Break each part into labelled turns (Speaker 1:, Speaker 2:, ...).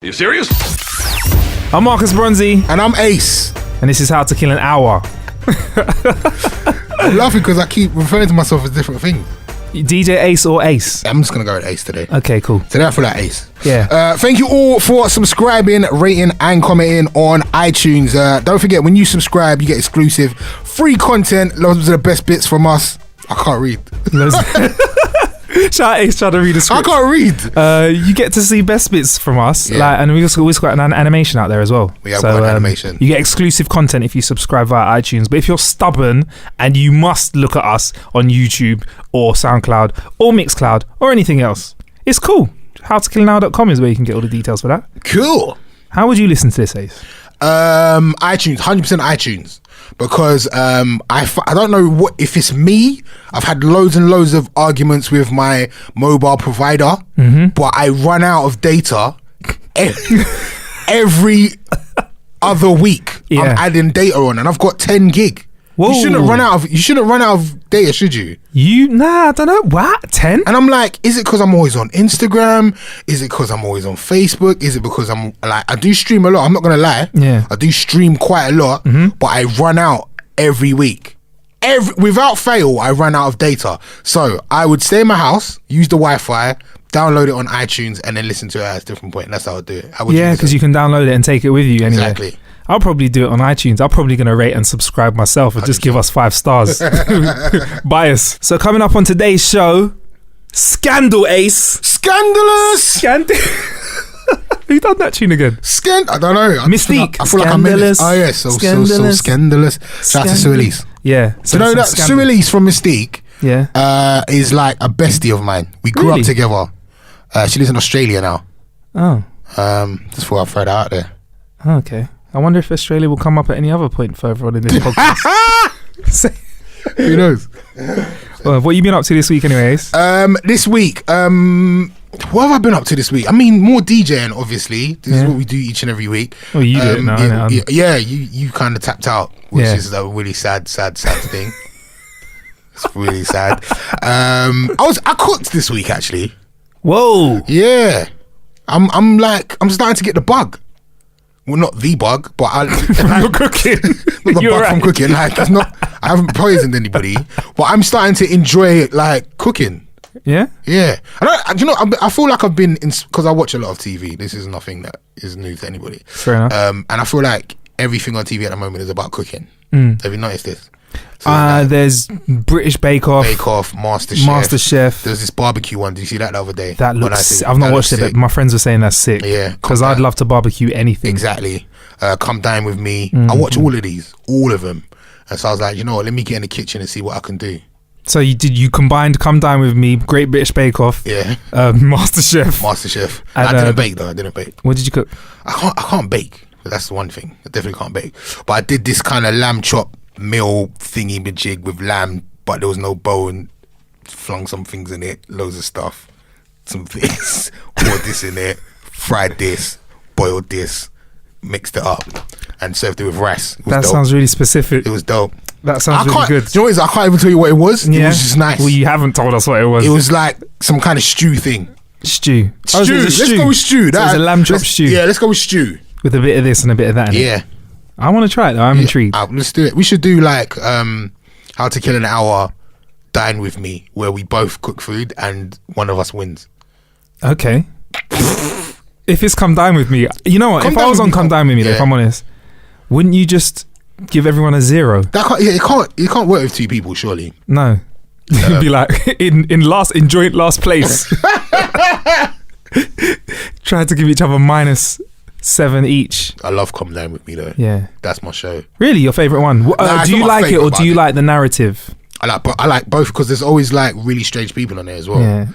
Speaker 1: Are you serious?
Speaker 2: I'm Marcus Bronzy.
Speaker 3: And I'm Ace.
Speaker 2: And this is How to Kill an Hour.
Speaker 3: I'm laughing because I keep referring to myself as different things.
Speaker 2: DJ Ace or Ace?
Speaker 3: I'm just going to go with Ace today.
Speaker 2: Okay, cool.
Speaker 3: Today I feel like Ace.
Speaker 2: Yeah.
Speaker 3: Thank you all for subscribing, rating and commenting on iTunes. Don't forget, when you subscribe, you get exclusive free content. Loads of the best bits from us. I can't read.
Speaker 2: Shout out Ace trying to read a script.
Speaker 3: I can't read.
Speaker 2: You get to see best bits from us,
Speaker 3: Yeah.
Speaker 2: and we also always got an animation out there as well.
Speaker 3: We have got an animation.
Speaker 2: You get exclusive content if you subscribe via iTunes. But if you're stubborn and you must look at us on YouTube or SoundCloud or Mixcloud or anything else, it's cool. HowToKillAnHour.com is where you can get all the details for that.
Speaker 3: Cool.
Speaker 2: How would you listen to this, Ace?
Speaker 3: iTunes, 100% iTunes. Because I don't know what if it's me. I've had loads and loads of arguments with my mobile provider, but I run out of data every other week.
Speaker 2: Yeah.
Speaker 3: I'm adding data on, and I've got 10 gig.
Speaker 2: Whoa.
Speaker 3: You shouldn't run out of data, should you?
Speaker 2: I don't know. What? 10?
Speaker 3: And I'm like, is it because I'm always on Instagram? Is it because I'm always on Facebook? Is it because I'm like, I do stream a lot, I'm not gonna lie.
Speaker 2: Yeah.
Speaker 3: I do stream quite a lot, but I run out every week. Without fail, I run out of data. So I would stay in my house, use the Wi-Fi, download it on iTunes, and then listen to it at a different point. That's how I do it.
Speaker 2: Yeah, because you can download it and take it with you anyway.
Speaker 3: Exactly.
Speaker 2: I'll probably do it on iTunes. I'm probably going to rate and subscribe myself and just give us 5 stars. Bias. So coming up on today's show, Scandal Ace.
Speaker 3: Scandalous!
Speaker 2: Who done that tune again?
Speaker 3: I don't know.
Speaker 2: Mystique.
Speaker 3: I feel like I'm in it. Oh yeah, so scandalous. Shout out to Sue Elise.
Speaker 2: Yeah.
Speaker 3: So you know that Sue Elise from Mystique is like a bestie of mine. We grew up together. She lives in Australia now.
Speaker 2: Oh.
Speaker 3: Just thought I'd throw that out there.
Speaker 2: Okay. I wonder if Australia will come up at any other point further on in this podcast.
Speaker 3: Who knows?
Speaker 2: Well, what have you been up to this week anyways?
Speaker 3: This week, what have I been up to this week? I mean, more DJing, obviously. This is what we do each and every week.
Speaker 2: Well, you do it now.
Speaker 3: Yeah, you kind of tapped out, which is a really sad thing. It's really sad. I cooked this week, actually.
Speaker 2: Whoa.
Speaker 3: Yeah. I'm starting to get the bug. Well, not the bug, but
Speaker 2: You're cooking.
Speaker 3: Not the bug from cooking. Like, it's not. I haven't poisoned anybody, but I'm starting to enjoy like cooking.
Speaker 2: Yeah.
Speaker 3: Yeah. I feel like I've been because I watch a lot of TV. This is nothing that is new to anybody.
Speaker 2: Fair enough.
Speaker 3: And I feel like everything on TV at the moment is about cooking. Have you noticed this? So
Speaker 2: there's British Bake Off, MasterChef.
Speaker 3: There's this barbecue one. Did you see that the other day?
Speaker 2: That looks. I've not watched it, but my friends were saying that's sick.
Speaker 3: Yeah,
Speaker 2: because I'd love to barbecue anything.
Speaker 3: Exactly. Come dine with me. I watch all of them, and so I was like, you know what? Let me get in the kitchen and see what I can do.
Speaker 2: So you combined Come Dine With Me, Great British Bake Off,
Speaker 3: MasterChef. I didn't bake though. I didn't bake.
Speaker 2: What did you cook?
Speaker 3: I can't bake. That's the one thing. I definitely can't bake. But I did this kind of lamb chop meal thingy majig with lamb, but there was no bone. Flung some things in it, loads of stuff, some things, poured this in it, fried this, boiled this, mixed it up, and served it with rice.
Speaker 2: That sounds really specific.
Speaker 3: It was dope.
Speaker 2: That sounds really good.
Speaker 3: You know what it is? I can't even tell you what it was. It was just nice.
Speaker 2: Well, you haven't told us what it was.
Speaker 3: It was like some kind of stew thing.
Speaker 2: Stew.
Speaker 3: Let's go with stew.
Speaker 2: So it's a lamb chop stew.
Speaker 3: Yeah, let's go with stew.
Speaker 2: With a bit of this and a bit of that in it.
Speaker 3: Yeah.
Speaker 2: I want to try it though. I'm intrigued.
Speaker 3: Let's do it. We should do like How to Kill an Hour, Dine With Me, where we both cook food and one of us wins. Okay.
Speaker 2: If it's Come Dine With Me, you know what? If I was on Come Dine With Me, though, if I'm honest, wouldn't you just give everyone a 0?
Speaker 3: You can't work with 2 people, surely.
Speaker 2: No. You'd be like in joint last place. Try to give each other -7 each.
Speaker 3: I love Come Dine With Me though.
Speaker 2: Yeah,
Speaker 3: that's my show.
Speaker 2: Really, your favorite one? Do you like it or do you like the narrative?
Speaker 3: I like both because there's always like really strange people on there as well.
Speaker 2: Yeah.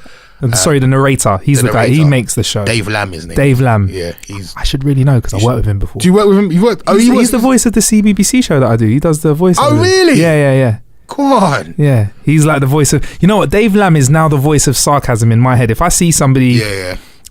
Speaker 2: Sorry, the narrator. He's the guy. He makes the show.
Speaker 3: Dave Lamb, isn't he?
Speaker 2: Dave Lamb.
Speaker 3: Yeah,
Speaker 2: I should really know because I worked with him before.
Speaker 3: Do you work with him? You worked? Oh,
Speaker 2: he's the voice of the CBBC show that I do. He does the voice.
Speaker 3: Oh, really?
Speaker 2: Yeah.
Speaker 3: Go on.
Speaker 2: Yeah, he's like the voice of. You know what? Dave Lamb is now the voice of sarcasm in my head. If I see somebody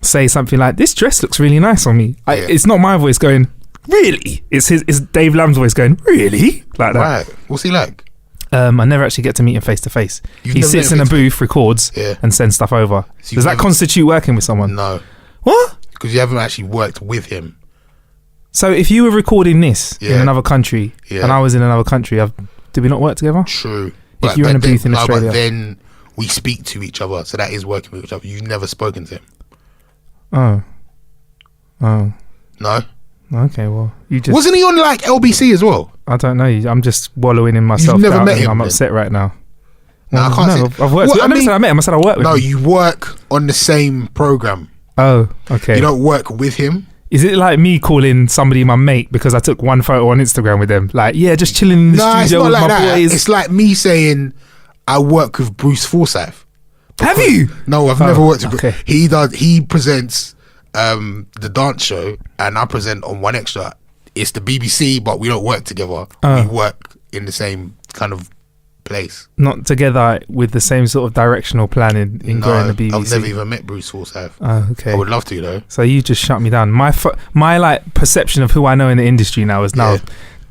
Speaker 2: say something like, "This dress looks really nice on me," it's not my voice going, "Really?" It's Dave Lamb's voice going, "Really?" Like that.
Speaker 3: Right. What's he like?
Speaker 2: I never actually get to meet him face to face. He sits in a booth, records, and sends stuff over. Does that constitute working with someone?
Speaker 3: No.
Speaker 2: What?
Speaker 3: because you haven't actually worked with him.
Speaker 2: So if you were recording this in another country and I was in another country, did we not work together?
Speaker 3: True.
Speaker 2: If you're in a booth in Australia.
Speaker 3: But then we speak to each other, so that is working with each other. You've never spoken to him.
Speaker 2: Oh.
Speaker 3: No?
Speaker 2: Okay, well, you just...
Speaker 3: Wasn't he on like LBC as well?
Speaker 2: I don't know. I'm just wallowing in myself.
Speaker 3: You've never met him,
Speaker 2: I'm
Speaker 3: then?
Speaker 2: upset right now.
Speaker 3: No, I can't say.
Speaker 2: I've worked with, I never said I met him. I said I work with him.
Speaker 3: No, you work on the same program.
Speaker 2: Oh, okay.
Speaker 3: You don't work with him.
Speaker 2: Is it like me calling somebody my mate because I took one photo on Instagram with them? Like, yeah, just chilling in the studio with my boys.
Speaker 3: It's like me saying I work with Bruce Forsyth.
Speaker 2: Have you?
Speaker 3: No, I've never worked with Bruce. He presents the dance show and I present on One Extra. It's the BBC, but we don't work together. We work in the same kind of place. Not
Speaker 2: together with the same sort of directional plan in growing the BBC.
Speaker 3: I've never even met Bruce Forsyth.
Speaker 2: Oh, okay.
Speaker 3: I would love to though.
Speaker 2: So you just shut me down. My like perception of who I know in the industry now is now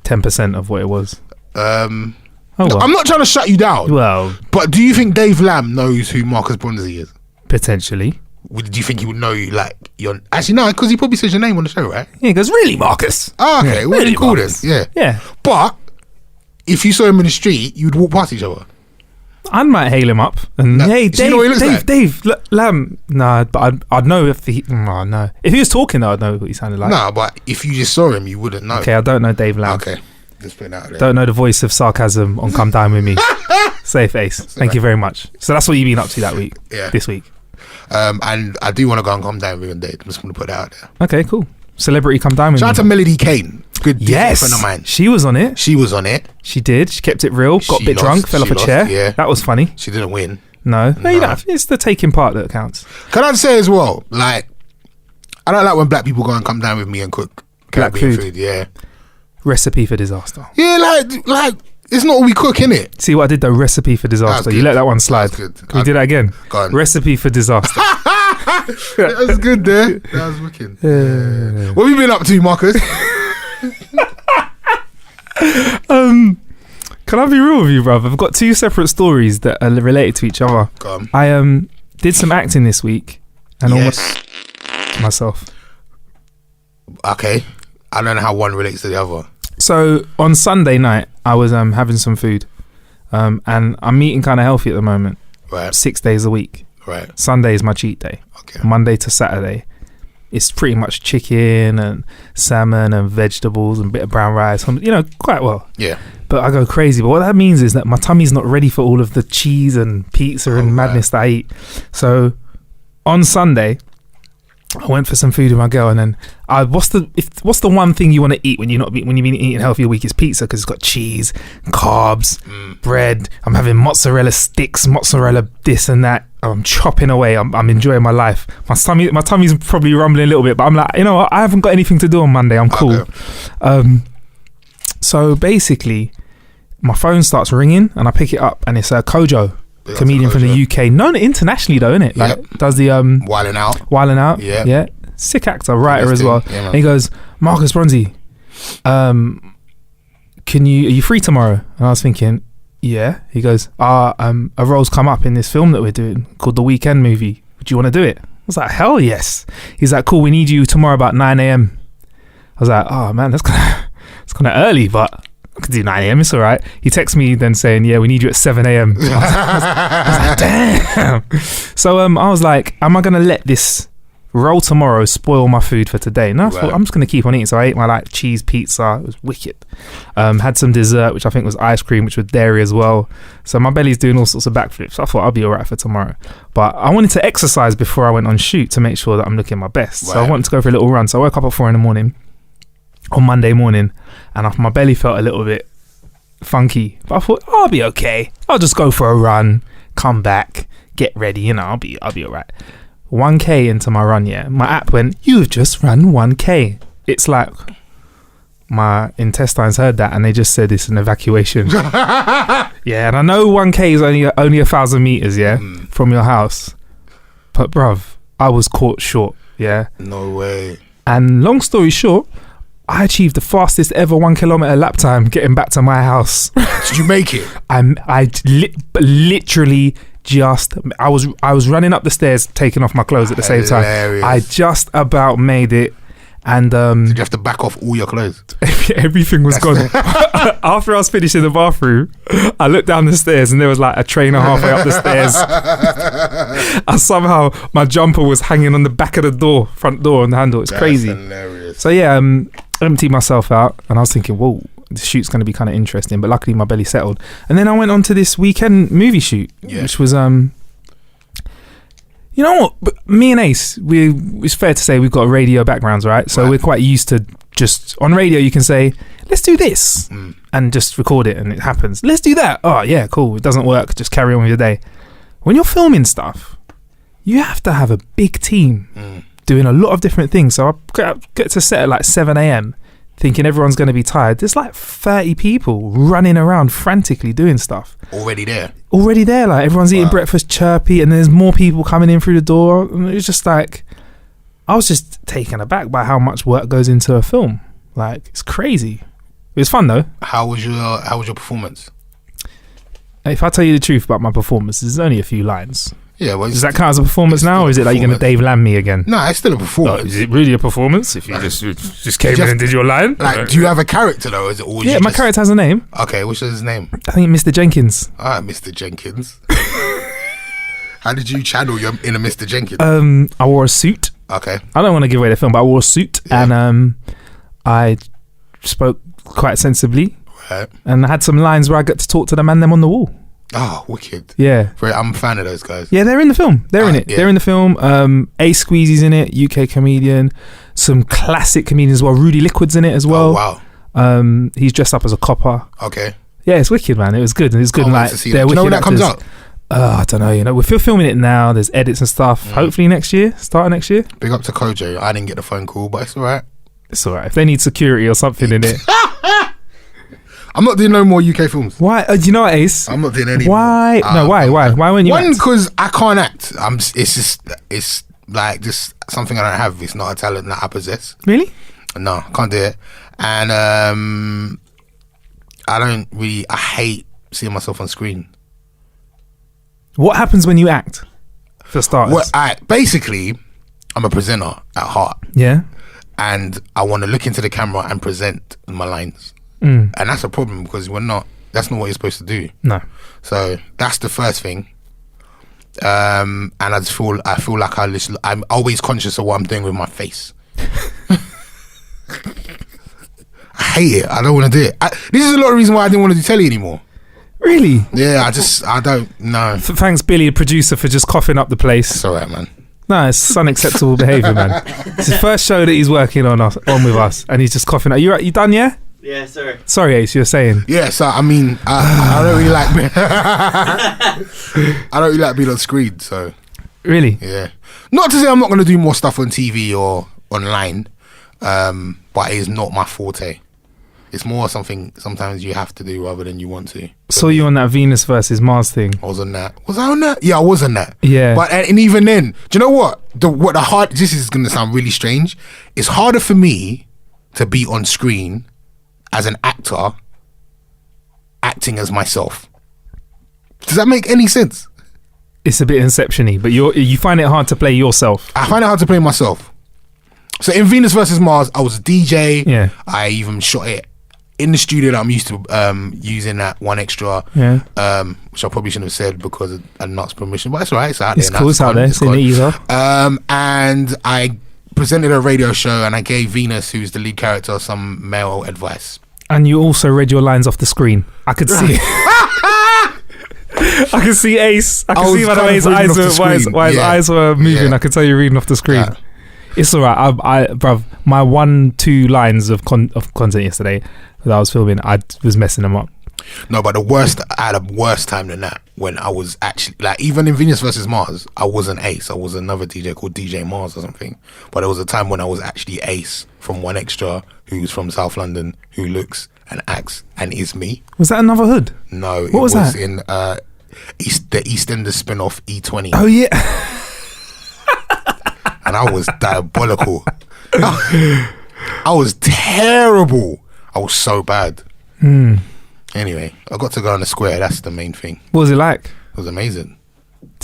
Speaker 2: 10% of what it was.
Speaker 3: I'm not trying to shut you down.
Speaker 2: Well,
Speaker 3: but do you think Dave Lamb knows who Marcus Bronzy is?
Speaker 2: Potentially.
Speaker 3: Do you think he would know you like your... Actually, no, because he probably says your name on the show, right?
Speaker 2: Yeah, he goes, really, Marcus?
Speaker 3: Oh, okay. Yeah, really, cool then. Yeah.
Speaker 2: Yeah.
Speaker 3: But if you saw him in the street, you'd walk past each other.
Speaker 2: I might hail him up and hey, Dave,
Speaker 3: you know what he looks like?
Speaker 2: Dave, Lamb. Nah, but I'd know if he... no. If he was talking, though, I'd know what he sounded like.
Speaker 3: No, but if you just saw him, you wouldn't know.
Speaker 2: Okay, I don't know Dave Lamb.
Speaker 3: Okay. Just put it out there.
Speaker 2: Don't know the voice of sarcasm on Come Down With Me. Safe Ace. Thank you very much. So that's what you've been up to that week.
Speaker 3: Yeah.
Speaker 2: This week.
Speaker 3: And I do want to go and Come Down With You on date. I'm just going to put that out there.
Speaker 2: Okay, cool. Celebrity Come Down With Me.
Speaker 3: Shout out to Melody Kane. Good friend of mine.
Speaker 2: She was on it.
Speaker 3: She was on it.
Speaker 2: She did. She kept it real. Got a bit drunk. Fell off a chair.
Speaker 3: Yeah.
Speaker 2: That was funny.
Speaker 3: She didn't win.
Speaker 2: No. You know, it's the taking part that counts.
Speaker 3: Can I say as well, like, I don't like when black people go and come down with me and cook
Speaker 2: black food.
Speaker 3: Yeah.
Speaker 2: Recipe for disaster.
Speaker 3: Yeah, like it's not all we cook, innit?
Speaker 2: See what I did though? Recipe for disaster. You let that one slide. Can we do that again?
Speaker 3: Go on.
Speaker 2: Recipe for disaster.
Speaker 3: That was good there. That was wicked. Yeah. What have you been up to, Marcus?
Speaker 2: Can I be real with you, bruv? I've got two separate stories that are related to each other.
Speaker 3: Go on.
Speaker 2: I did some acting this week and almost myself.
Speaker 3: Okay. I don't know how one relates to the other.
Speaker 2: So on Sunday night, I was having some food, and I'm eating kind of healthy at the moment.
Speaker 3: Right.
Speaker 2: 6 days a week.
Speaker 3: Right.
Speaker 2: Sunday is my cheat day.
Speaker 3: Okay.
Speaker 2: Monday to Saturday, it's pretty much chicken and salmon and vegetables and a bit of brown rice. You know, quite well.
Speaker 3: Yeah.
Speaker 2: But I go crazy. But what that means is that my tummy's not ready for all of the cheese and pizza and madness that I eat. So on Sunday, I went for some food with my girl, and then what's the one thing you want to eat when you've been eating healthy a week? Is pizza, because it's got cheese, carbs, bread. I'm having mozzarella sticks, mozzarella this and that. I'm chopping away. I'm enjoying my life. My tummy's probably rumbling a little bit, but I'm like, you know what? I haven't got anything to do on Monday. I'm cool. Okay. So basically, my phone starts ringing, and I pick it up, and it's Kojo. Comedian from the UK, known internationally though, innit? Like does the Wildin' Out. Yeah. Sick actor, writer as well. Yeah, and he goes, Marcus Bronzy, are you free tomorrow? And I was thinking, yeah. He goes, a role's come up in this film that we're doing called The Weekend Movie. Would you want to do it? I was like, hell yes. He's like, cool, we need you tomorrow about 9 a.m. I was like, oh man, that's kind of early, but I could do 9 a.m. It's all right. He texts me then saying, yeah, we need you at 7 a.m. I was like, damn. So I was like, am I going to let this roll tomorrow spoil my food for today? No, I thought, I'm just going to keep on eating. So I ate my like cheese pizza. It was wicked. Had some dessert, which I think was ice cream, which was dairy as well. So my belly's doing all sorts of backflips. I thought I'll be all right for tomorrow. But I wanted to exercise before I went on shoot to make sure that I'm looking my best. Right. So I wanted to go for a little run. So I woke up at 4 a.m. on Monday morning, and my belly felt a little bit funky, but I thought I'll be okay. I'll just go for a run, come back, get ready. You know, I'll be all right. 1K into my run, my app went, you've just run 1K. It's like my intestines heard that, and they just said it's an evacuation. And I know 1K is only 1,000 meters, from your house, but bruv, I was caught short.
Speaker 3: No way. And
Speaker 2: long story short, I achieved the fastest ever 1 kilometer lap time getting back to my house.
Speaker 3: Did you make it?
Speaker 2: I literally I was running up the stairs, taking off my clothes at the same time. I just about made it. And
Speaker 3: did you have to back off all your clothes?
Speaker 2: Everything was gone. After I was finished in the bathroom, I looked down the stairs and there was like a trainer halfway up the stairs. And somehow my jumper was hanging on the back of the front door on the handle. It's crazy.
Speaker 3: Hilarious.
Speaker 2: So yeah, emptied myself out and I was thinking, whoa, the shoot's going to be kind of interesting. But luckily my belly settled. And then I went on to this weekend movie shoot, which was you know what? But me and Ace, it's fair to say we've got radio backgrounds, right? So we're quite used to just on radio. You can say, "Let's do this," and just record it, and it happens. Let's do that. Oh yeah, cool. It doesn't work. Just carry on with your day. When you're filming stuff, you have to have a big team doing a lot of different things. So I get to set at like 7 a.m. thinking everyone's going to be tired. There's like 30 people running around frantically doing stuff. Already there, like everyone's eating breakfast, chirpy, and there's more people coming in through the door. And it was just like, I was just taken aback by how much work goes into a film. Like, it's crazy. It was fun though. How was your performance? If I tell you the truth about my performance, there's only a few lines. Yeah, well, does that count as a performance now, or is it like you're going to Dave Lamb me again? No, it's still a performance. Is it really a perforance if you just came in and did your line? Like, do you have a character though? Is it all? Yeah, my character has a name. Okay, what's his name? I think Mr. Jenkins. Mr. Jenkins. How did you channel your inner Mr. Jenkins? I wore a suit. Okay. I don't want to give away the film, but I wore a suit and I spoke quite sensibly. Right. And I had some lines where I got to talk to the man them on the wall. Oh, wicked. Yeah. I'm a fan of those guys. Yeah, they're in the film. They're in it. Yeah. They're in the film. Ace Squeezy's in it, UK comedian. Some classic comedians as well. Rudy Liquid's in it as well. Oh, wow. He's dressed up as a copper. Okay. Yeah, it's wicked, man. It was good. It was good. Like, do you know when that comes out? I don't know. You know, we're filming it now. There's edits and stuff. Hopefully next year. Start of next year. Big up to Kojo. I didn't get the phone call, but it's all right. It's all right. If they need security or something in it. I'm not doing no more UK films. Why? Do you know what, Ace? I'm not doing any. Why? No, why? Why won't you? One, because I can't act. It's like just something I don't have. It's not a talent that I possess. Really? No, I can't do it. And I hate seeing myself on screen. What happens when you act? For starters, basically, I'm a presenter at heart. Yeah. And I want to look into the camera and present my lines. And that's a problem because that's not what you're supposed to do. No. So that's the first thing. And I feel like I'm always conscious of what I'm doing with my face. I hate it. I don't want to do it. This is a lot of reason why I didn't want to do telly anymore. Really? Yeah, I don't know. Thanks, Billy, the producer, for just coughing up the place. It's all right, man. No, it's unacceptable behaviour, man. It's his first show that he's working on with us, and he's just coughing. Are you right? You done? Yeah. Yeah, sorry. Sorry, Ace. You're saying. Yeah, so I mean, I don't really like. I don't really like being on screen. So. Really? Yeah. Not to say I'm not going to do more stuff on TV or online, but it is not my forte. It's more something sometimes you have to do rather than you want to. Saw you on that Venus versus Mars thing. I was on that. Was I on that? Yeah, I was on that. Yeah. But and even then, do you know what? This is going to sound really strange. It's harder for me to be on screen as an actor acting as myself. Does that make any sense? It's a bit Inception-y, but you find it hard to play yourself. I find it hard to play myself. So in Venus versus Mars, I was a DJ. Yeah. I even shot it in the studio that I'm used to using that one extra. Yeah. Which I probably shouldn't have said because of Nut's permission, but it's alright. It's out there. It's cool. It's out there. It's in the ether. And I presented a radio show and I gave Venus, who's the lead character, some male advice. And you also read your lines off the screen. I could see. I can see Ace. I can see by the way his eyes were moving. Yeah. I could tell you reading off the screen. Yeah. It's alright. Bruv, my 1-2 lines of content yesterday that I was filming, I was messing them up. No, but I had a worse time than that when I was actually, like, even in Venus versus Mars, I wasn't Ace. I was another DJ called DJ Mars or something. But there was a time when I was actually Ace from One Extra, who's from South London, who looks and acts and is me. Was that another hood? No, what was that? In the EastEnders spin-off E20. Oh yeah. And I was diabolical. I was terrible. I was so bad. Anyway, I got to go on the square. That's the main thing. What was it like? It was amazing.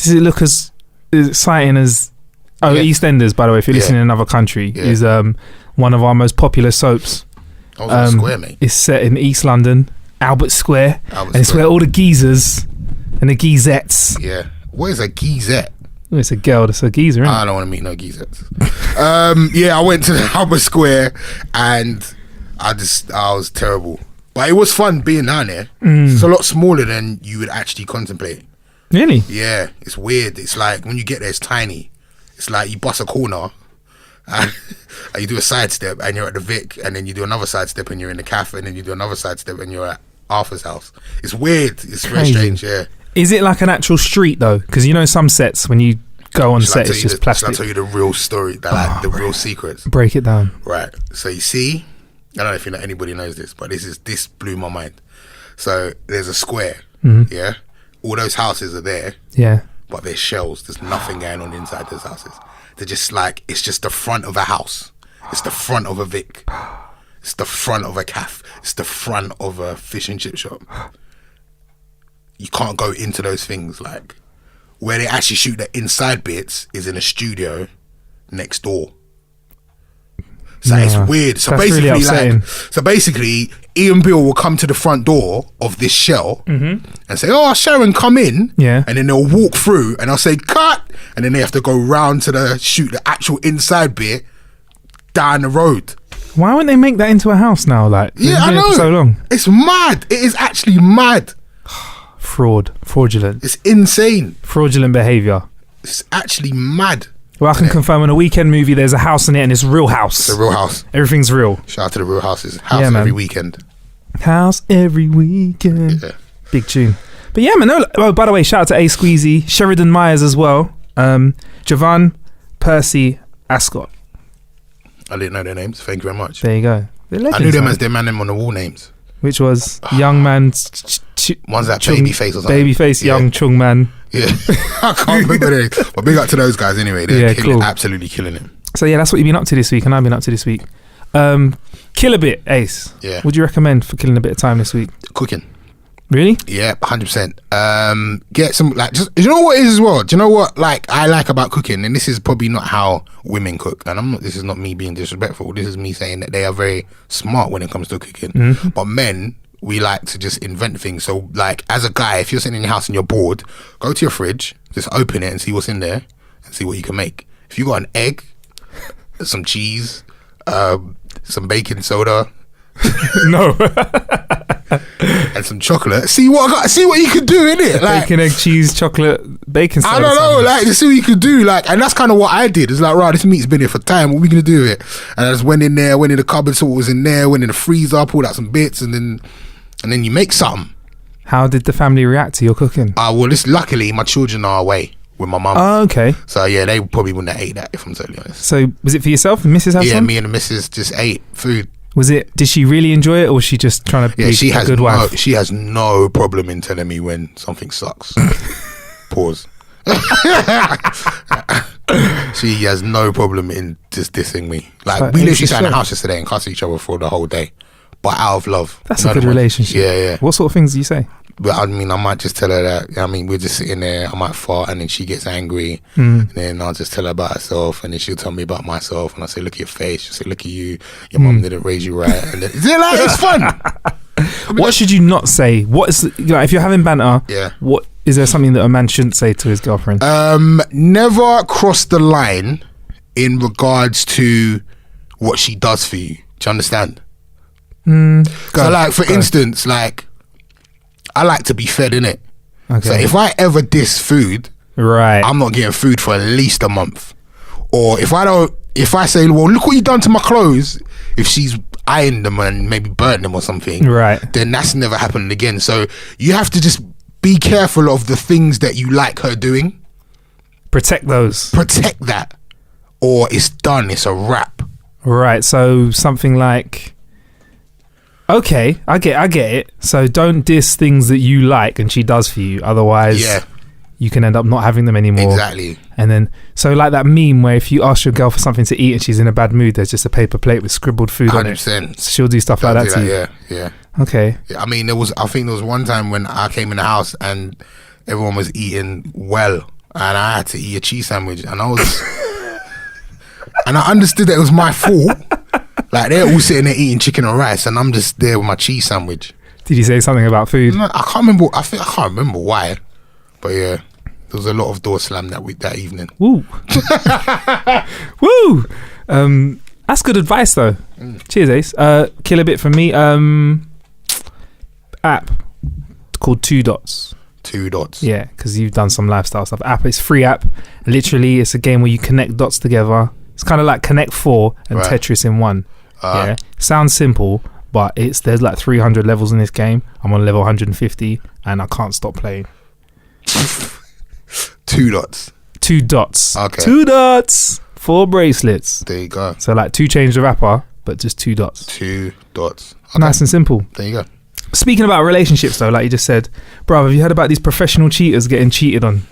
Speaker 2: Does it look as exciting as EastEnders, by the way, if you're listening in another country, is one of our most popular soaps.
Speaker 3: Square, mate.
Speaker 2: It's set in East London, Albert Square, and it's where all the geezers and the geezettes.
Speaker 3: Yeah. What is a geezette?
Speaker 2: It's a girl that's a geezer, isn't it?
Speaker 3: I don't want to meet no geezettes. I went to the Albert Square and I was terrible. But it was fun being down there. It's a lot smaller than you would actually contemplate.
Speaker 2: Really?
Speaker 3: Yeah, it's weird. It's like when you get there, it's tiny. It's like you bust a corner and you do a sidestep and you're at the Vic, and then you do another sidestep and you're in the cafe, and then you do another sidestep and you're at Arthur's house. It's weird. It's very strange, yeah.
Speaker 2: Is it like an actual street though? Because you know some sets when you go on set, it's just plastic.
Speaker 3: I'll tell you the real story, the real secrets.
Speaker 2: Break it down.
Speaker 3: Right. So you see, I don't know if anybody knows this, but this blew my mind. So there's a square, yeah? All those houses are there. Yeah. But there's shells. There's nothing going on inside those houses. They're just like, it's just the front of a house. It's the front of a Vic. It's the front of a cafe. It's the front of a fish and chip shop. You can't go into those things. Like, where they actually shoot the inside bits is in a studio next door. So it's weird. So basically, Ian Bill will come to the front door of this shell and say, "Oh, Sharon, come in." Yeah. And then they'll walk through, and I'll say, "Cut," and then they have to go round to shoot the actual inside bit down the road.
Speaker 2: Why wouldn't they make that into a house now? Like,
Speaker 3: I know.
Speaker 2: For so long.
Speaker 3: It's mad. It is actually mad.
Speaker 2: Fraudulent.
Speaker 3: It's insane.
Speaker 2: Fraudulent behaviour.
Speaker 3: It's actually mad.
Speaker 2: Well, I can confirm on a weekend movie there's a house in it and it's a real house.
Speaker 3: It's a real house.
Speaker 2: Everything's real.
Speaker 3: Shout out to the real houses. House every weekend.
Speaker 2: House every weekend.
Speaker 3: Yeah.
Speaker 2: Big tune. But yeah, man. Oh, by the way, shout out to A Squeezy, Sheridan Myers as well. Javan, Percy, Ascot.
Speaker 3: I didn't know their names. Thank you very much.
Speaker 2: There you go.
Speaker 3: I knew them as their man on the wall names.
Speaker 2: Which was Young Man.
Speaker 3: One's that Babyface or something.
Speaker 2: Babyface, Young Chung Man.
Speaker 3: Yeah. I can't remember their names. But big up to those guys anyway. They're absolutely killing it.
Speaker 2: So yeah, that's what you've been up to this week, and I've been up to this week. Kill a bit, Ace. Yeah. What do you recommend for killing a bit of time this week?
Speaker 3: Cooking.
Speaker 2: Really?
Speaker 3: Yeah, 100%. Get some, like, just, you know what it is as well? Do you know what, like, I like about cooking? And this is probably not how women cook. And this is not me being disrespectful. This is me saying that they are very smart when it comes to cooking. But men, we like to just invent things. So, like, as a guy, if you're sitting in your house and you're bored, go to your fridge, just open it and see what's in there and see what you can make. If you got an egg, some cheese, some baking soda,
Speaker 2: no,
Speaker 3: and some chocolate. See what you can do in it. Like,
Speaker 2: bacon, egg, cheese, chocolate, bacon soda.
Speaker 3: I don't know, like, to see what you can do. Like, and that's kind of what I did. It's like, right, this meat's been here for time. What are we gonna do with it? And I just went in there, went in the cupboard, saw what was in there, went in the freezer, pulled out some bits, and then you make something.
Speaker 2: How did the family react to your cooking?
Speaker 3: Well, luckily my children are away with my mum.
Speaker 2: Oh, okay.
Speaker 3: So yeah, they probably wouldn't have ate that, if I'm totally honest.
Speaker 2: So was it for yourself and Mrs.
Speaker 3: Yeah, me and the missus just ate food.
Speaker 2: Did she really enjoy it, or was she just trying to be a good wife?
Speaker 3: She has no problem in telling me when something sucks. Pause. She has no problem in just dissing me. Like, we literally sat in the house yesterday and cussed each other for the whole day, but out of love.
Speaker 2: That's a good relationship.
Speaker 3: Yeah.
Speaker 2: What sort of things do you say?
Speaker 3: But I mean, I might just tell her that, I mean, we're just sitting there, I might fart, and then she gets angry, and then I'll just tell her about herself, and then she'll tell me about myself, and I'll say, look at your face, she'll say, look at you, your mum didn't raise you right, and then, it's fun.
Speaker 2: What should you not say? What is, if you're having banter, what is there something that a man shouldn't say to his girlfriend?
Speaker 3: Never cross the line in regards to what she does for you. Do you understand? So, like, for instance, like, I like to be fed, innit? Okay. So if I ever diss food, right, I'm not getting food for at least a month. Or if I say, well, look what you done to my clothes, if she's ironed them and maybe burnt them or something, right, then that's never happening again. So you have to just be careful of the things that you like her doing.
Speaker 2: Protect those.
Speaker 3: Protect that. Or it's done, it's a wrap.
Speaker 2: Right, so something like, okay, I get it. So don't diss things that you like and she does for you. Otherwise, you can end up not having them anymore.
Speaker 3: Exactly.
Speaker 2: And then, so like that meme where if you ask your girl for something to eat and she's in a bad mood, there's just a paper plate with scribbled food 100%. On it. So she'll do stuff like that to you.
Speaker 3: Yeah.
Speaker 2: Okay.
Speaker 3: Yeah, I mean, I think there was one time when I came in the house and everyone was eating well, and I had to eat a cheese sandwich, and I was, and I understood that it was my fault. Like they're all sitting there eating chicken and rice, and I'm just there with my cheese sandwich.
Speaker 2: Did you say something about food?
Speaker 3: No, I can't remember. I can't remember why, but yeah, there was a lot of door slam that evening.
Speaker 2: Woo, woo. That's good advice though. Cheers, Ace. Kill a bit from me. App called 2 Dots.
Speaker 3: 2 Dots.
Speaker 2: Yeah, because you've done some lifestyle stuff. App, it's free app. Literally, it's a game where you connect dots together. It's kind of like Connect 4 and Tetris in one. Yeah, sounds simple, but there's like 300 levels in this game. I'm on level 150, and I can't stop playing.
Speaker 3: 2 Dots.
Speaker 2: 2 Dots.
Speaker 3: Okay.
Speaker 2: 2 Dots. 4 bracelets.
Speaker 3: There you go.
Speaker 2: So like 2 chains the rapper, but just 2 dots.
Speaker 3: 2 dots. Okay.
Speaker 2: Nice and simple.
Speaker 3: There you go.
Speaker 2: Speaking about relationships though, like you just said, bruv, have you heard about these professional cheaters getting cheated on?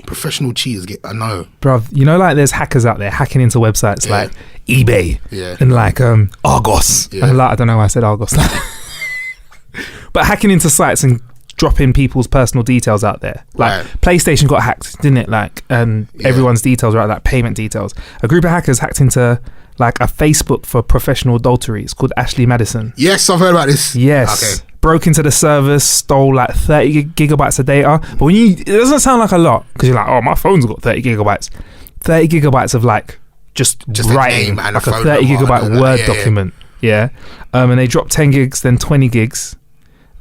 Speaker 3: Professional cheaters I know.
Speaker 2: Bruv, you know, like there's hackers out there hacking into websites like eBay and like Argos.
Speaker 3: Yeah.
Speaker 2: And like, I don't know why I said Argos. But hacking into sites and dropping people's personal details out there. Like PlayStation got hacked, didn't it? Like, and everyone's details are out, like payment details. A group of hackers hacked into like a Facebook for professional adultery. It's called Ashley Madison.
Speaker 3: Yes, I've heard about this.
Speaker 2: Yes.
Speaker 3: Okay.
Speaker 2: Broke into the servers, stole like 30 gigabytes of data. But when it doesn't sound like a lot because you're like, oh, my phone's got 30 gigabytes. 30 gigabytes of like just writing,
Speaker 3: and
Speaker 2: like a 30 gigabyte Word document. Yeah. And they dropped 10 gigs, then 20 gigs.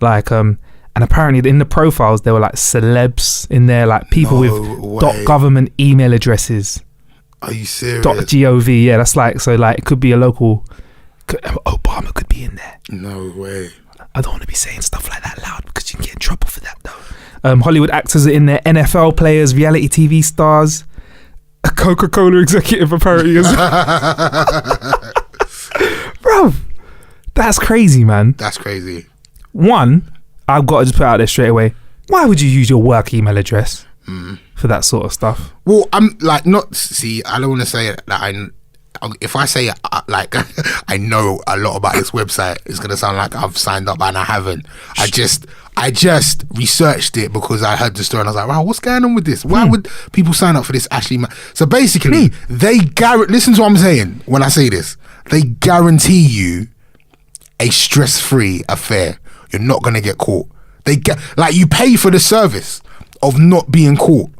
Speaker 2: Like, and apparently in the profiles, there were like celebs in there, like people with .government email addresses.
Speaker 3: Are you serious?
Speaker 2: .gov, yeah, that's like, so like it could be a local, Obama could be in there.
Speaker 3: No way.
Speaker 2: I don't want to be saying stuff like that loud because you can get in trouble for that though. Hollywood actors are in there, NFL players, reality TV stars, a Coca-Cola executive apparently. Bro, that's crazy, man.
Speaker 3: That's crazy.
Speaker 2: One, I've got to just put out there straight away. Why would you use your work email address for that sort of stuff?
Speaker 3: Well, I'm like, I don't want to say that if I say like I know a lot about this website, it's gonna sound like I've signed up and I haven't. I just researched it because I heard the story and I was like, wow, what's going on with this? Why would people sign up for this Ashley? So basically, they listen to what I'm saying when I say this. They guarantee you a stress-free affair. You're not gonna get caught. You pay for the service of not being caught.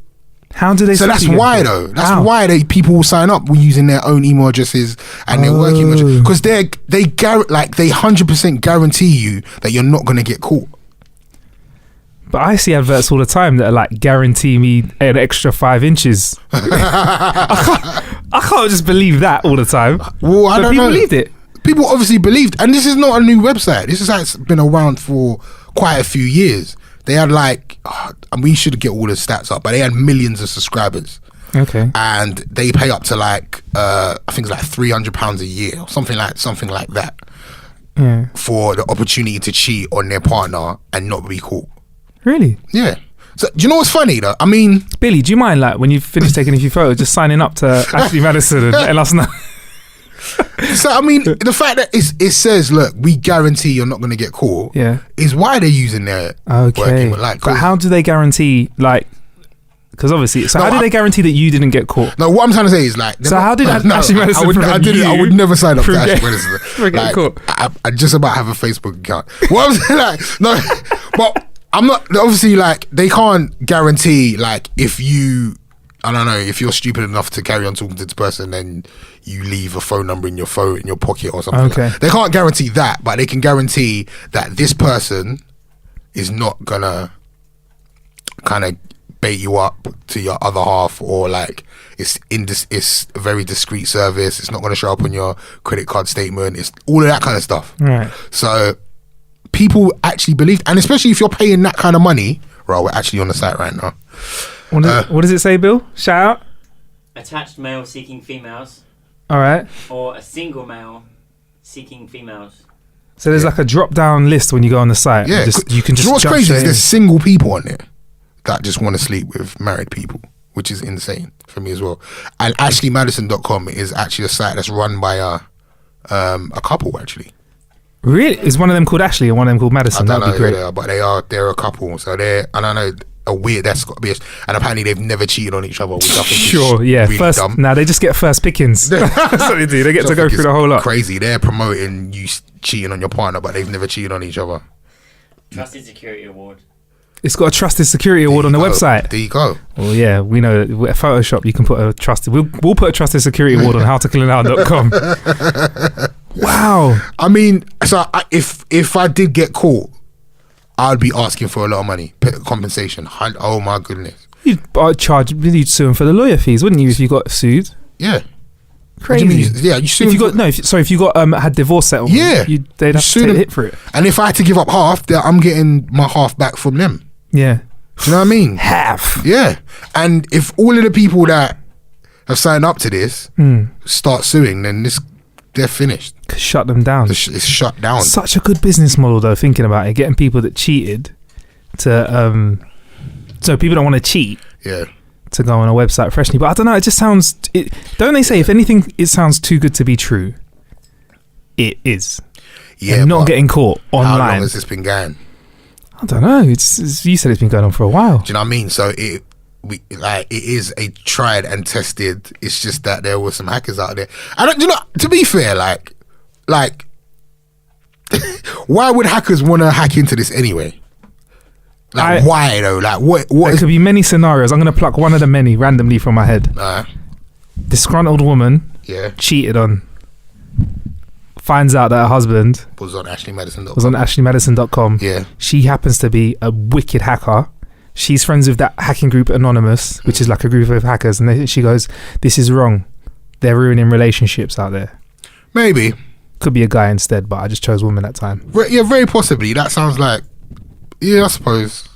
Speaker 2: How do they?
Speaker 3: So that's why though. That's why people will sign up using their own email addresses and their work email addresses, because they 100% guarantee you that you're not going to get caught.
Speaker 2: But I see adverts all the time that are like, guarantee me an extra 5 inches. I can't just believe that all the time.
Speaker 3: Well, I don't know.
Speaker 2: People believed it.
Speaker 3: People obviously believed, and this is not a new website. This is been around for quite a few years. They had and we should get all the stats up, but they had millions of subscribers.
Speaker 2: Okay.
Speaker 3: And they pay up to I think it's like £300 a year or something like that.
Speaker 2: Yeah.
Speaker 3: For the opportunity to cheat on their partner and not be caught.
Speaker 2: Really?
Speaker 3: Yeah. So do you know what's funny though? I mean,
Speaker 2: Billy, do you mind like when you finish taking a few photos, just signing up to Ashley Madison and let us know?
Speaker 3: So I mean, the fact that it says, look, we guarantee you're not going to get caught, is why they're using their working.
Speaker 2: But how do they guarantee, because obviously, how do they guarantee that you didn't get caught?
Speaker 3: No, what I'm trying to say is
Speaker 2: how did Ashley Madison
Speaker 3: I would never sign up to Ashley Madison.
Speaker 2: Caught.
Speaker 3: I just about have a Facebook account. What I'm saying, no, but I'm not, obviously, they can't guarantee, if you, I don't know, if you're stupid enough to carry on talking to this person, then you leave a phone number in your pocket or something.
Speaker 2: Okay.
Speaker 3: They can't guarantee that, but they can guarantee that this person is not gonna kind of bait you up to your other half, or it's a very discreet service. It's not gonna show up on your credit card statement. It's all of that kind of stuff.
Speaker 2: Right.
Speaker 3: So people actually believe, and especially if you're paying that kind of money. Right, we're actually on the site right now.
Speaker 2: What does it say, Bill? Shout out.
Speaker 1: Attached male seeking females.
Speaker 2: All right.
Speaker 1: Or a single male seeking females.
Speaker 2: So there's a drop down list when you go on the site.
Speaker 3: Yeah,
Speaker 2: you can just.
Speaker 3: You know what's crazy is there's single people on there that just want to sleep with married people, which is insane for me as well. And AshleyMadison.com is actually a site that's run by a couple actually.
Speaker 2: Really? Is one of them called Ashley and one of them called Madison? That'd be great.
Speaker 3: But they're a couple, so I don't know. a weird. That's got to be. And apparently they've never cheated on each other. Which I think
Speaker 2: Sure,
Speaker 3: is
Speaker 2: yeah.
Speaker 3: really
Speaker 2: First,
Speaker 3: dumb.
Speaker 2: now they just get first pickings. That's what they do. They get
Speaker 3: Which
Speaker 2: to
Speaker 3: I
Speaker 2: go
Speaker 3: think
Speaker 2: through
Speaker 3: is
Speaker 2: the whole lot.
Speaker 3: Crazy. They're promoting you cheating on your partner, but they've never cheated on each other.
Speaker 1: Trusted Security Award.
Speaker 2: It's got a trusted security award on the website.
Speaker 3: There you go.
Speaker 2: Well, yeah, we know at Photoshop you can put a trusted. We'll put a trusted security award on howtokillanhour.com. Wow.
Speaker 3: I mean, so if I did get caught, I'd be asking for a lot of money, compensation. Oh my goodness.
Speaker 2: You'd you'd sue him for the lawyer fees, wouldn't you? If you got sued.
Speaker 3: Yeah.
Speaker 2: Crazy.
Speaker 3: What do you mean? Yeah, you sue
Speaker 2: If you
Speaker 3: him
Speaker 2: got if you got had divorce settlement,
Speaker 3: Yeah.
Speaker 2: they'd have to
Speaker 3: sue
Speaker 2: take a
Speaker 3: them.
Speaker 2: hit for it.
Speaker 3: And if I had to give up half, then I'm getting my half back from them.
Speaker 2: Yeah.
Speaker 3: Do you know what I mean?
Speaker 2: Half.
Speaker 3: Yeah. And if all of the people that have signed up to this start suing, then they're finished.
Speaker 2: Shut them down.
Speaker 3: It's shut down.
Speaker 2: Such a good business model, though. Thinking about it, getting people that cheated to so people don't want to cheat.
Speaker 3: Yeah.
Speaker 2: To go on a website freshly, but I don't know. It just sounds. Don't they say if anything, it sounds too good to be true? It is.
Speaker 3: Yeah.
Speaker 2: And not
Speaker 3: but
Speaker 2: getting caught online.
Speaker 3: How long has this been going?
Speaker 2: I don't know. It's you said it's been going on for a while.
Speaker 3: Do you know what I mean? So it is a tried and tested. It's just that there were some hackers out there. I don't. You know, to be fair, like, why would hackers want to hack into this anyway? Like, why though? Like, what?
Speaker 2: There could be many scenarios. I'm going to pluck one of the many randomly from my head. Disgruntled woman.
Speaker 3: Yeah.
Speaker 2: Cheated on. Finds out that her husband
Speaker 3: Was on AshleyMadison.com.
Speaker 2: was on AshleyMadison.com.
Speaker 3: Yeah.
Speaker 2: She happens to be a wicked hacker. She's friends with that hacking group Anonymous, which is like a group of hackers, and she goes, "This is wrong. They're ruining relationships out there."
Speaker 3: Maybe.
Speaker 2: Could be a guy instead, but I just chose woman that time.
Speaker 3: Yeah, very possibly. That sounds like. Yeah, I suppose.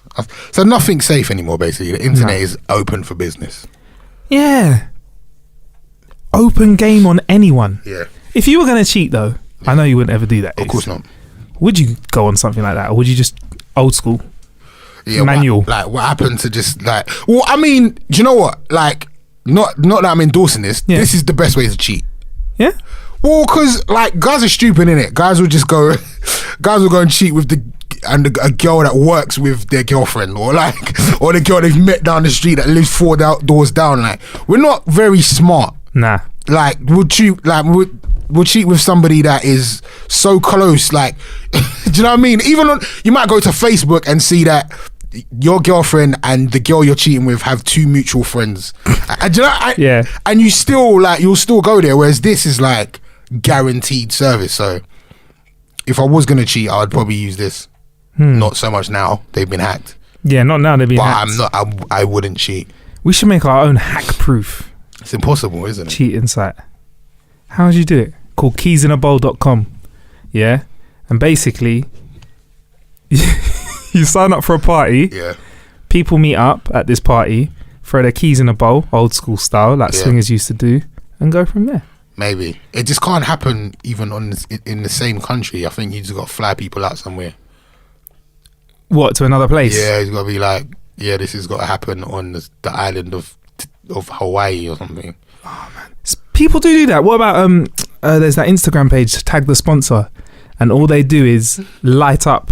Speaker 3: So nothing's safe anymore. Basically, the internet is open for business.
Speaker 2: Yeah. Open game on anyone.
Speaker 3: Yeah.
Speaker 2: If you were going to cheat, though, I know you wouldn't ever do that.
Speaker 3: Of course not.
Speaker 2: Would you go on something like that, or would you just old school?
Speaker 3: Yeah,
Speaker 2: manual.
Speaker 3: What happened to just like? Well, I mean, do you know what? Like, not that I'm endorsing this.
Speaker 2: Yeah.
Speaker 3: This is the best way to cheat.
Speaker 2: Yeah.
Speaker 3: Well, because like guys are stupid, innit? Guys will just go. Guys will go and cheat with a girl that works with their girlfriend, or the girl they've met down the street that lives 4 doors down. Like, we're not very smart.
Speaker 2: Nah.
Speaker 3: Like, we'll cheat with somebody that is so close. Like, do you know what I mean? Even you might go to Facebook and see that your girlfriend and the girl you're cheating with have 2 mutual friends. And do you know,
Speaker 2: Yeah.
Speaker 3: And you'll still go there. Whereas this is like guaranteed service. So if I was gonna cheat, I would probably use this. Not so much now. They've been hacked.
Speaker 2: Yeah, not now. They've been hacked.
Speaker 3: I wouldn't cheat.
Speaker 2: We should make our own hack-proof
Speaker 3: It's impossible, isn't it?
Speaker 2: cheating site. How would you do it? Called keysinAbowl.com. Yeah, and basically, you sign up for a party.
Speaker 3: Yeah.
Speaker 2: People meet up at this party, throw their keys in a bowl, old school style, like swingers used to do, and go from there.
Speaker 3: Maybe it just can't happen even in the same country. I think you just got to fly people out somewhere.
Speaker 2: What, to another place?
Speaker 3: Yeah, it's got to be like, yeah, this has got to happen on the island of Hawaii or something.
Speaker 2: People do that. What about there's that Instagram page, Tag the Sponsor, and all they do is light up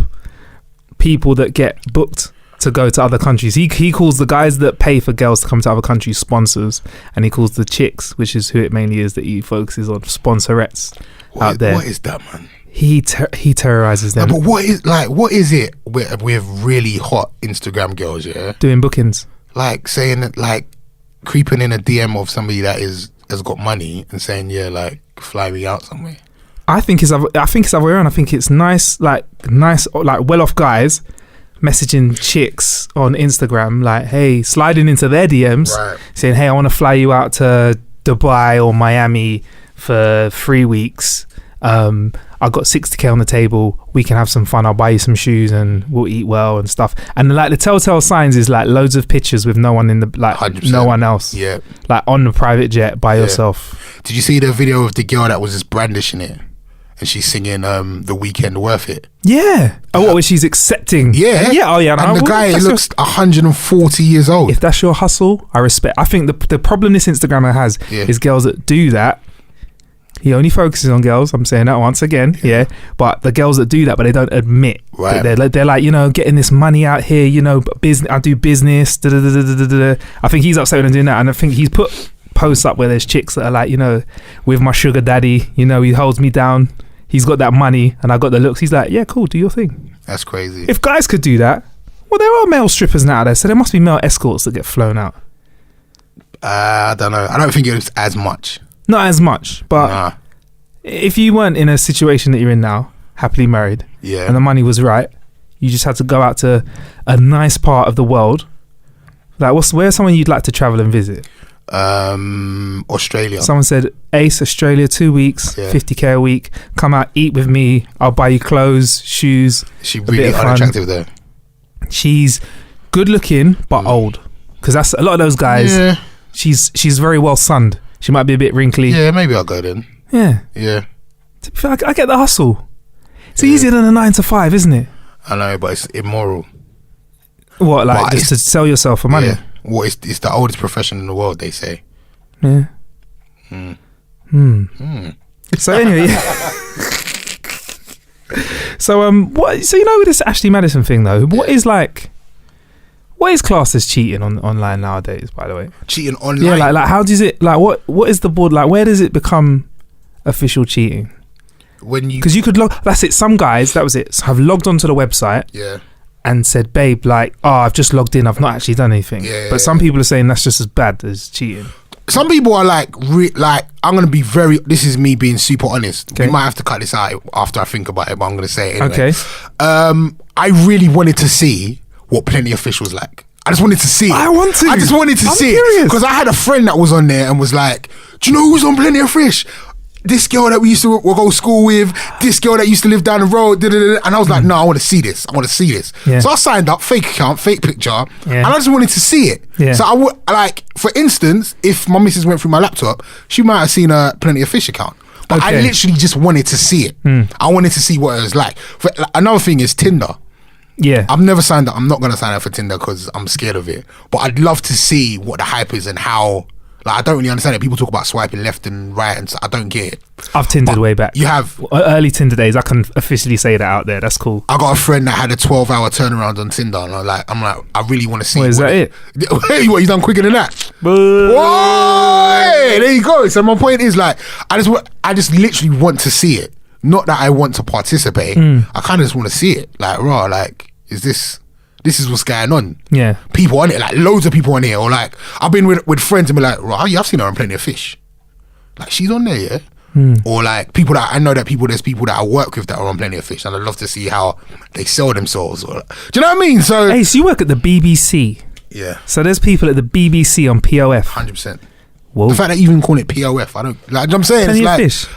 Speaker 2: people that get booked to go to other countries. He calls the guys that pay for girls to come to other countries sponsors, and he calls the chicks, which is who it mainly is that he focuses on, sponsorettes out there.
Speaker 3: What is that, man?
Speaker 2: He terrorizes them.
Speaker 3: No, but what is it with really hot Instagram girls, yeah?
Speaker 2: Doing bookings.
Speaker 3: Like saying that, like creeping in a DM of somebody that has got money and saying, yeah, like fly me out somewhere.
Speaker 2: I think it's other way around. I think it's nice well-off guys messaging chicks on Instagram, like, hey, sliding into their DMs, saying, hey, I want to fly you out to Dubai or Miami for 3 weeks. I've got 60k on the table. We can have some fun. I'll buy you some shoes and we'll eat well and stuff. And like the telltale signs is like loads of pictures with no one in the 100%. No one else.
Speaker 3: Yeah,
Speaker 2: like on the private jet by yourself.
Speaker 3: Did you see the video of the girl that was just brandishing it? And she's singing The Weeknd Worth It.
Speaker 2: Yeah. Oh, what, she's accepting.
Speaker 3: Yeah.
Speaker 2: Yeah. Oh, yeah.
Speaker 3: And the guy looks 140 years old.
Speaker 2: If that's your hustle, I respect. I think the problem this Instagrammer has is girls that do that He only focuses on girls. I'm saying that once again. Yeah. But the girls that do that, but they don't admit.
Speaker 3: Right.
Speaker 2: They're like, you know, getting this money out here, you know, business. I do business. Da, da, da, da, da, da. I think he's upset with doing that. And I think he's put posts up where there's chicks that are like, you know, with my sugar daddy, you know, he holds me down. He's got that money and I got the looks. He's like, yeah, cool, do your thing.
Speaker 3: That's crazy.
Speaker 2: If guys could do that, well, there are male strippers now there, so there must be male escorts that get flown out.
Speaker 3: I don't know. I don't think it's as much.
Speaker 2: Not as much, but if you weren't in a situation that you're in now, happily married, and the money was right, you just had to go out to a nice part of the world. Like, where's someone you'd like to travel and visit?
Speaker 3: Australia.
Speaker 2: Someone said, Ace, Australia, 2 weeks, 50k a week. Come out, eat with me. I'll buy you clothes, shoes.
Speaker 3: She really unattractive though.
Speaker 2: She's good looking but old, because that's a lot of those guys.
Speaker 3: Yeah.
Speaker 2: She's very well sunned. She might be a bit wrinkly.
Speaker 3: Yeah, maybe I'll go then.
Speaker 2: Yeah. To be fair, I get the hustle. It's easier than a 9 to 5, isn't it?
Speaker 3: I know, but it's immoral.
Speaker 2: What, like just to sell yourself for money?
Speaker 3: Yeah. What it's the oldest profession in the world, they say.
Speaker 2: Yeah. So anyway, what? So you know, with this Ashley Madison thing though, what is classed as cheating online nowadays? By the way,
Speaker 3: cheating online.
Speaker 2: Yeah, like how does it what is the board like? Where does it become official cheating?
Speaker 3: When you,
Speaker 2: because you could log. That's it. Some guys, that was it, have logged onto the website.
Speaker 3: Yeah.
Speaker 2: And said, babe, like, oh, I've just logged in. I've not actually done anything. But some people are saying that's just as bad as cheating.
Speaker 3: Some people are like, I'm going to be this is me being super honest. Okay. We might have to cut this out after I think about it, but I'm going to say it anyway. Okay. I really wanted to see what Plenty of Fish was like. I just wanted to see it. I just wanted to see it. Because I had a friend that was on there and was like, do you know who's on Plenty of Fish? This girl that we used to go to school with, this girl that used to live down the road, and I was like, no, I want to see this. Yeah. So I signed up, fake account, fake picture, and I just wanted to see it. Yeah. So I would, like, for instance, if my missus went through my laptop, she might have seen a Plenty of Fish account. But I literally just wanted to see it. I wanted to see what it was like. Another thing is Tinder.
Speaker 2: Yeah.
Speaker 3: I've never signed up. I'm not going to sign up for Tinder because I'm scared of it. But I'd love to see what the hype is and how. Like, I don't really understand it. People talk about swiping left and right, and I don't get it.
Speaker 2: I've Tindered way back.
Speaker 3: You have?
Speaker 2: Early Tinder days. I can officially say that out there. That's cool.
Speaker 3: I got a friend that had a 12-hour turnaround on Tinder, and I'm like, I really want to see.
Speaker 2: Is that it?
Speaker 3: Hey, what, you done quicker than that? Whoa! There you go. So my point is, like, I just literally want to see it. Not that I want to participate. I kind of just want to see it. Like, raw. Like, this is what's going on.
Speaker 2: Yeah.
Speaker 3: People on it, like loads of people on here. Or like, I've been with friends and be like, right, I've seen her on Plenty of Fish. Like, she's on there, yeah? Or like, there's people that I work with that are on Plenty of Fish, and I'd love to see how they sell themselves. Or, do you know what I mean? So,
Speaker 2: hey, so you work at the BBC.
Speaker 3: Yeah.
Speaker 2: So there's people at the BBC on POF.
Speaker 3: 100%.
Speaker 2: Whoa.
Speaker 3: The fact that you even call it POF, I don't, like, you know what I'm saying?
Speaker 2: Plenty
Speaker 3: it's like,
Speaker 2: of Fish.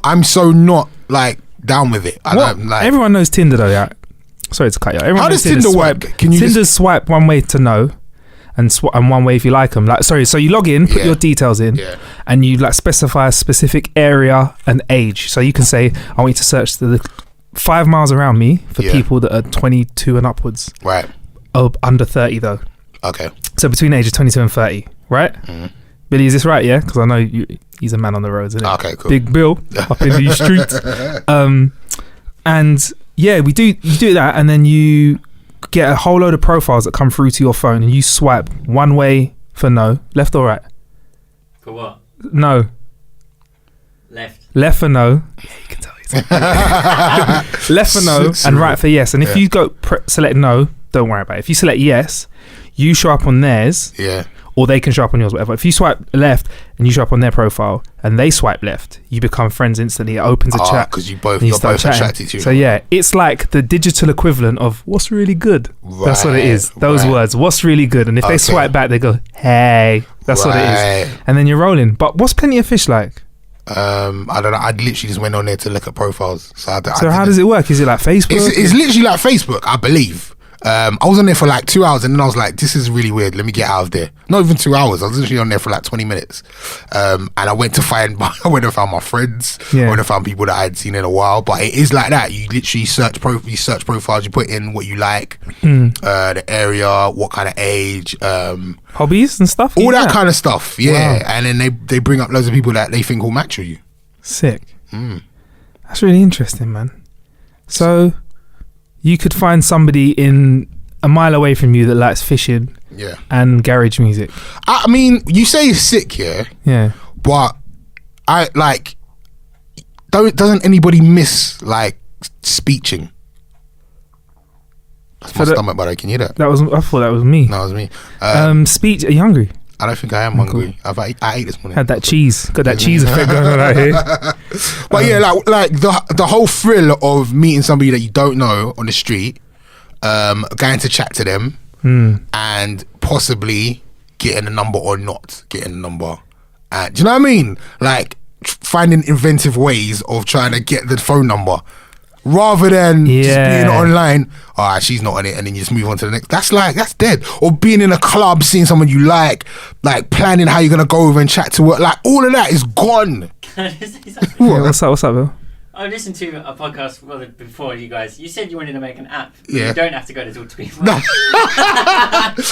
Speaker 3: I'm so not, like, down with it. I don't, like.
Speaker 2: Everyone knows Tinder though, yeah. Sorry to cut you.
Speaker 3: How does Tinder work?
Speaker 2: Tinder's swipe one way to know, and one way if you like them. Like, sorry, so you log in, put your details in, and you like specify a specific area and age. So you can say, I want you to search the 5 miles around me for people that are 22 and upwards.
Speaker 3: Right.
Speaker 2: Oh, under 30 though.
Speaker 3: Okay.
Speaker 2: So between the age of 22 and 30, right? Billy, is this right? Yeah, because I know he's a man on the roads, isn't he?
Speaker 3: Okay, cool.
Speaker 2: Big Bill up in these streets. And yeah, you do that, and then you get a whole load of profiles that come through to your phone, and you swipe one way for no, left or right?
Speaker 1: For what?
Speaker 2: No. Left for no. Yeah, you can tell he's left for no and right for yes. And if you go select no, don't worry about it. If you select yes, you show up on theirs.
Speaker 3: Yeah.
Speaker 2: Or they can show up on yours, whatever. If you swipe left and you show up on their profile and they swipe left, you become friends instantly. It opens a chat
Speaker 3: because you're both attracted to.
Speaker 2: So yeah, it's like the digital equivalent of what's really good. Right, that's what it is. Those words, what's really good. And if they swipe back, they go, hey, that's what it is. And then you're rolling. But what's Plenty of Fish like?
Speaker 3: I don't know. I literally just went on there to look at profiles. So
Speaker 2: how does it work? Is it like Facebook?
Speaker 3: It's literally like Facebook, I believe. I was on there for like 2 hours, and then I was like, this is really weird, let me get out of there. Not even 2 hours, I was literally on there for like 20 minutes. And I went and found my friends. I went and found people that I had seen in a while. But it is like that. You literally search profiles, you put in what you like, the area, what kind of age,
Speaker 2: hobbies and stuff,
Speaker 3: all that kind of stuff. Yeah. Wow. And then they bring up loads of people that they think will match with you.
Speaker 2: Sick. That's really interesting, man. So you could find somebody in a mile away from you that likes fishing and garage music.
Speaker 3: I mean, you say it's sick,
Speaker 2: yeah,
Speaker 3: but I like doesn't anybody miss like speeching? That's my stomach, but I can hear that.
Speaker 2: I thought that was me.
Speaker 3: No, it was me.
Speaker 2: Speech. Are you hungry?
Speaker 3: I don't think I am hungry. I ate this morning.
Speaker 2: Had that cheese. Got that cheese effect going on out here.
Speaker 3: But yeah, like the whole thrill of meeting somebody that you don't know on the street, going to chat to them, and possibly getting a number or not getting a number. Do you know what I mean? Like finding inventive ways of trying to get the phone number. Rather than just being online, she's not on it, and then you just move on to the next. That's dead. Or being in a club, seeing someone you like planning how you're gonna go over and chat to her. Like all of that is gone.
Speaker 1: Can I just say something?
Speaker 2: What's up, Bill?
Speaker 1: I listened to a podcast before you guys. You said you wanted to make an app.
Speaker 3: Yeah.
Speaker 1: You don't have to go to talk to people.
Speaker 3: No. That's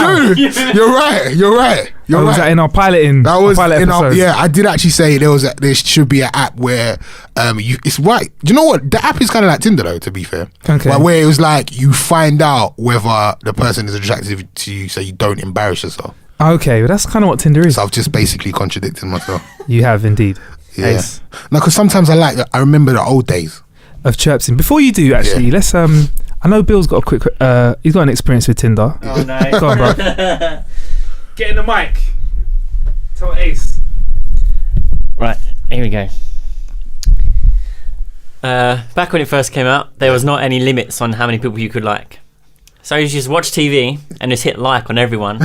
Speaker 3: true. You're right.
Speaker 2: Was that in our piloting?
Speaker 3: That was
Speaker 2: pilot
Speaker 3: in
Speaker 2: episode?
Speaker 3: our. Yeah, I did actually say there should be an app where it's right. Do you know what? The app is kind of like Tinder, though. To be fair,
Speaker 2: okay.
Speaker 3: Like where it was like you find out whether the person is attractive to you, so you don't embarrass yourself.
Speaker 2: Okay, well, that's kind of what Tinder is.
Speaker 3: So I've just basically contradicted myself.
Speaker 2: You have indeed.
Speaker 3: Yeah.
Speaker 2: Ace.
Speaker 3: No, because sometimes I remember the old days
Speaker 2: of chirping. Before you do, actually, let's I know Bill's got a quick. He's got an experience with Tinder.
Speaker 1: Oh no!
Speaker 2: Go on, bro. Get in the mic. Tell Ace.
Speaker 1: Right, here we go. Back when it first came out, there was not any limits on how many people you could like. So you just watch TV and just hit like on everyone,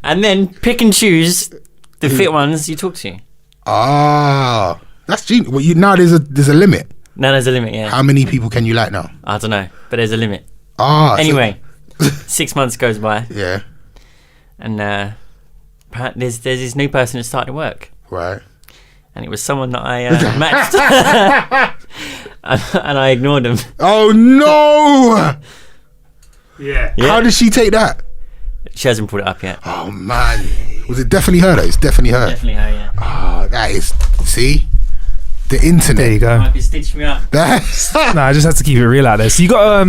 Speaker 1: and then pick and choose the fit ones you talk to.
Speaker 3: That's genius. Well, now there's a limit.
Speaker 1: Now there's a limit. Yeah.
Speaker 3: How many people can you like now?
Speaker 1: I don't know, but there's a limit.
Speaker 3: Anyway,
Speaker 1: 6 months goes by.
Speaker 3: Yeah.
Speaker 1: And there's this new person that started to work.
Speaker 3: Right.
Speaker 1: And it was someone that I matched, and I ignored him.
Speaker 3: Oh no!
Speaker 2: Yeah.
Speaker 3: How did she take that?
Speaker 1: She hasn't brought it up yet.
Speaker 3: Oh man, was it definitely her though? It's definitely her.
Speaker 1: Definitely her, yeah.
Speaker 3: That is, see, the internet.
Speaker 2: There you go.
Speaker 1: Might be stitch me up.
Speaker 2: I just have to keep it real out there. So you got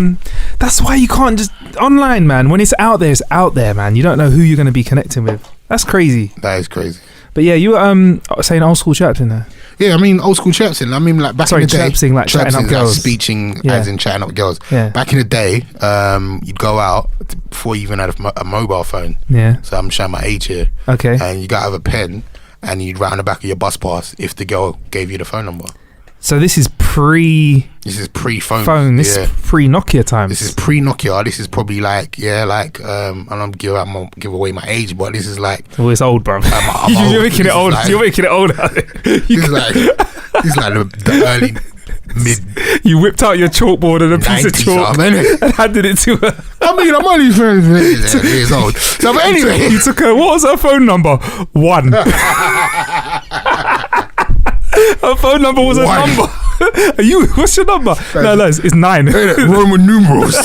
Speaker 2: that's why you can't just online, man. When it's out there, man. You don't know who you're going to be connecting with. That's crazy.
Speaker 3: That is crazy.
Speaker 2: But yeah, you were saying old school chirping there.
Speaker 3: Yeah, I mean old school chirping. I mean like back in the day,
Speaker 2: chirping, like chatting up girls,
Speaker 3: like speeching as in chatting up girls.
Speaker 2: Yeah.
Speaker 3: Back in the day, you'd go out before you even had a mobile phone.
Speaker 2: Yeah.
Speaker 3: So I'm showing my age here.
Speaker 2: Okay.
Speaker 3: And you got to have a pen, and you'd write on the back of your bus pass if the girl gave you the phone number.
Speaker 2: So this is pre-phone. This is pre-Nokia times.
Speaker 3: This is pre-Nokia. This is probably like I don't give away my age, but this is like.
Speaker 2: Oh, it's old, bro. You're making it old. You're making it old.
Speaker 3: This is like the early mid.
Speaker 2: You whipped out your chalkboard and a piece of chalk and handed it to her.
Speaker 3: I mean, I'm only 30 years old. So, but anyway,
Speaker 2: you took her. What was her phone number? 1. Her phone number was a number. Are you? What's your number? No, it's 9.
Speaker 3: Roman numerals.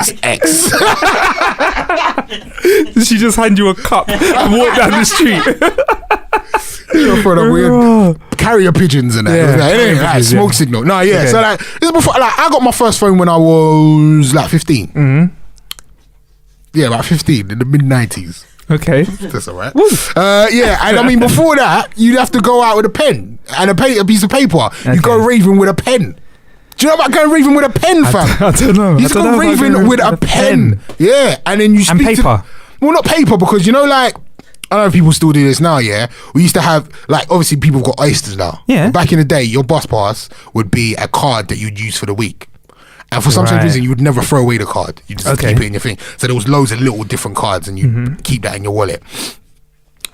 Speaker 3: It's X.
Speaker 2: Did she just hand you a cup and walk down the street?
Speaker 3: For the weird carrier pigeons and that. Smoke signal. No, yeah. Okay. So like, this is before. Like, I got my first phone when I was like 15. Mm-hmm. Yeah, about 15 in the mid-90s.
Speaker 2: Okay.
Speaker 3: That's all right. Yeah, and I mean, before that, you'd have to go out with a pen and a piece of paper. Okay. You go raving with a pen. Do you know about going raving with a pen, fam?
Speaker 2: I don't know.
Speaker 3: You just go raving with a pen. Yeah, and then you speak
Speaker 2: and paper.
Speaker 3: Well, not paper, because you know, like, I don't know if people still do this now, yeah? We used to have, like, obviously people have got oysters now.
Speaker 2: Yeah.
Speaker 3: Back in the day, your bus pass would be a card that you'd use for the week. And for some reason, you would never throw away the card. You just keep it in your thing. So there was loads of little different cards, and you keep that in your wallet.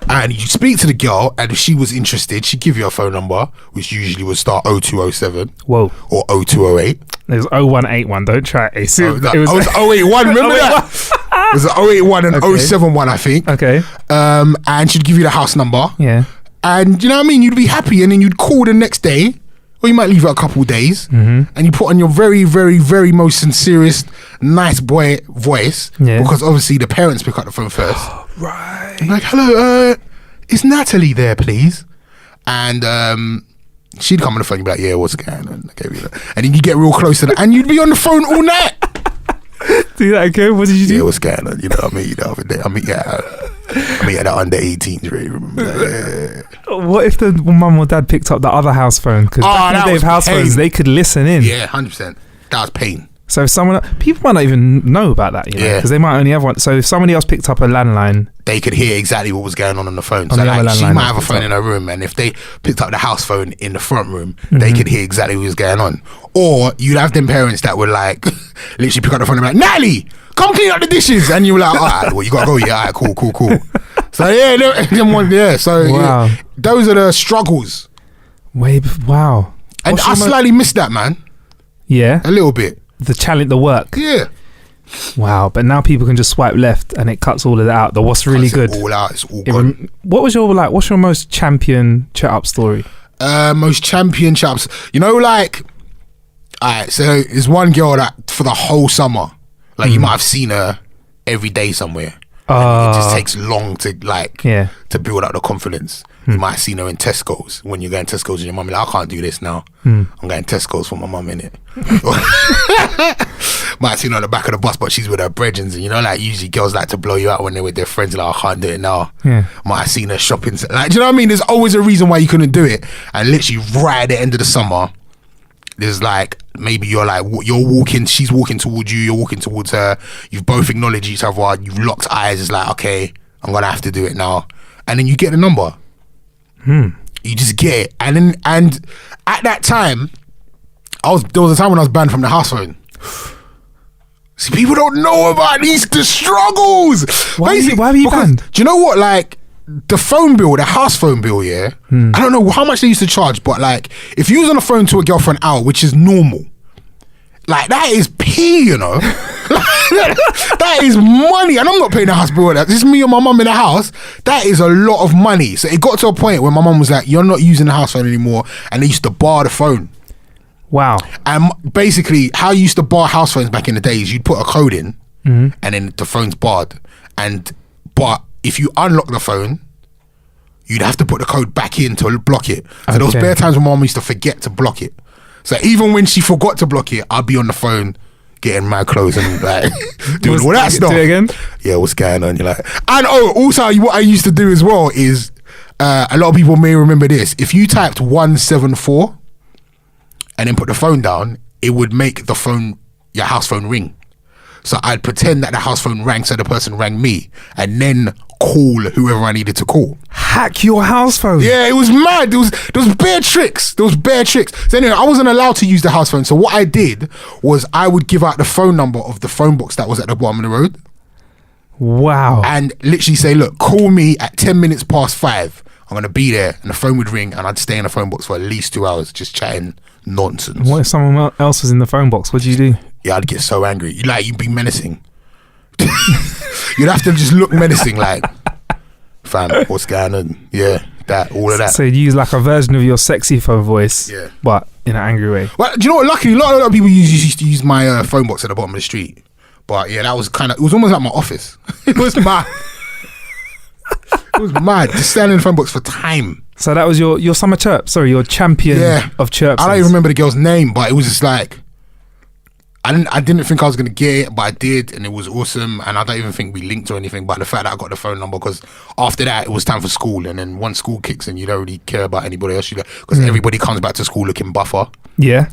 Speaker 3: And you speak to the girl, and if she was interested, she'd give you a phone number, which usually would start 0207.
Speaker 2: Whoa.
Speaker 3: Or 0208.
Speaker 2: There's 0181. Don't try it.
Speaker 3: It was 081. Remember that? It was 081 and 071, I think.
Speaker 2: Okay.
Speaker 3: And she'd give you the house number.
Speaker 2: Yeah.
Speaker 3: And you know what I mean? You'd be happy, and then you'd call the next day. Or you might leave it a couple of days, and you put on your very, very, very most sincerest, nice boy voice, because obviously the parents pick up the phone first.
Speaker 2: Right.
Speaker 3: I'm like, hello, is Natalie there, please? And she'd come on the phone and be like, yeah, what's going on? And then you get real close to that, and you'd be on the phone all night.
Speaker 2: Do that again? What did you do?
Speaker 3: Yeah, what's going on? You know what I mean? You know, I mean, the under 18s, really. Remember that? Yeah.
Speaker 2: What if the mum or dad picked up the other house phone? Because back in the day of house phones, they could listen in.
Speaker 3: Yeah, 100%. That was pain.
Speaker 2: So if people might not even know about that, because they might only have one. So if somebody else picked up a landline,
Speaker 3: they could hear exactly what was going on the phone. So like, she might have a phone in her room, and if they picked up the house phone in the front room, they could hear exactly what was going on. Or you'd have them parents that would like literally pick up the phone and be like, Natalie, come clean up the dishes, and you were like, all right, well, you gotta go. Yeah, all right, cool. So so those are the struggles.
Speaker 2: Wow.
Speaker 3: And I slightly missed that, man.
Speaker 2: Yeah,
Speaker 3: a little bit.
Speaker 2: The challenge, the work.
Speaker 3: Yeah.
Speaker 2: Wow, but now people can just swipe left and it cuts all of that out. The what's really good.
Speaker 3: All out, it's all gone.
Speaker 2: What's your most champion chat up story?
Speaker 3: Most champion chat ups. Like, alright, so there's one girl that for the whole summer, like you might have seen her every day somewhere. It just takes long to to build up the confidence. You might have seen her in Tesco's when you're going Tesco's and your mum like, I can't do this now. I'm going Tesco's for my mum, innit? Might have seen her on the back of the bus, but she's with her brethren, and like usually girls like to blow you out when they're with their friends, like, I can't do it now. Might have seen her shopping, like, do you know what I mean? There's always a reason why you couldn't do it. And literally right at the end of the summer, there's like, maybe you're walking, she's walking towards you, you're walking towards her, you've both acknowledged each other, you've locked eyes, it's like, okay, I'm gonna have to do it now. And then you get the number. You just get it. And at that time, there was a time when I was banned from the house phone. See, people don't know about the struggles.
Speaker 2: Why were you banned?
Speaker 3: Do you know what, like, the phone bill, the house phone bill, I don't know how much they used to charge, but like, if you was on the phone to a girl for an hour, which is normal, like, that is P, that is money, and I'm not paying the house bill. This is me and my mum in the house. That is a lot of money. So it got to a point where my mum was like, you're not using the house phone anymore, and they used to bar the phone.
Speaker 2: Wow.
Speaker 3: And basically, how you used to bar house phones back in the days, you'd put a code in, and then the phone's barred. But if you unlock the phone, you'd have to put the code back in to block it. So there was bare times when my mum used to forget to block it. So even when she forgot to block it, I'd be on the phone getting mad clothes and like doing all that stuff.
Speaker 2: Do it again?
Speaker 3: Yeah, what's going on? You're like, and also what I used to do as well is, a lot of people may remember this. If you typed 174 and then put the phone down, it would make your house phone ring. So I'd pretend that the house phone rang, so the person rang me, and then call whoever I needed to call.
Speaker 2: Hack your house phone.
Speaker 3: Yeah, it was mad. There was bare tricks. So anyway, I wasn't allowed to use the house phone. So what I did was I would give out the phone number of the phone box that was at the bottom of the road.
Speaker 2: Wow.
Speaker 3: And literally say, look, call me at 10 minutes past 5. I'm going to be there. And the phone would ring, and I'd stay in the phone box for at least 2 hours just chatting nonsense.
Speaker 2: What if someone else was in the phone box? What'd you do?
Speaker 3: Yeah, I'd get so angry. You'd be menacing. You'd have to just look menacing, like, fam, what's going on? Yeah, all of that.
Speaker 2: So you'd use like a version of your sexy phone voice, but in an angry way.
Speaker 3: Well, do you know what? Luckily, a lot of people used to use my phone box at the bottom of the street. But yeah, that was it was almost like my office. It was mad. It was mad. Just standing in the phone box for time.
Speaker 2: So that was your summer chirp. Sorry, your champion of chirps.
Speaker 3: I don't even remember the girl's name, but it was just like, I didn't think I was gonna get it, but I did, and it was awesome. And I don't even think we linked or anything. But the fact that I got the phone number, because after that it was time for school, and then once school kicks in, you don't really care about anybody else, because everybody comes back to school looking buffer. Yeah.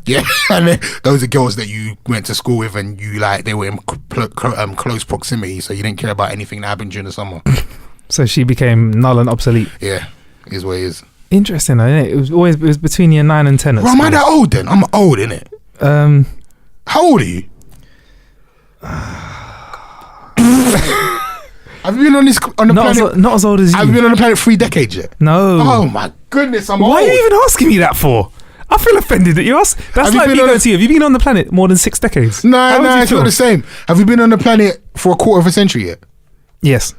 Speaker 3: And then those are girls that you went to school with, and you they were in close proximity, so you didn't care about anything that happened during the summer. So she became null and obsolete. Yeah, is what it is. Interesting, though, isn't it? It was between year 9 and 10. Well, am I that old then? I'm old, innit? How old are you? Have you been on the planet? Not as old as you. Have you been on the planet 3 decades yet? No. Oh my goodness, I'm old. Why are you even asking me that for? I feel offended that you asked. That's like me going to you. Have you been on the planet more than 6 decades? No, it's not the same. Have you been on the planet for a quarter of a century yet? Yes.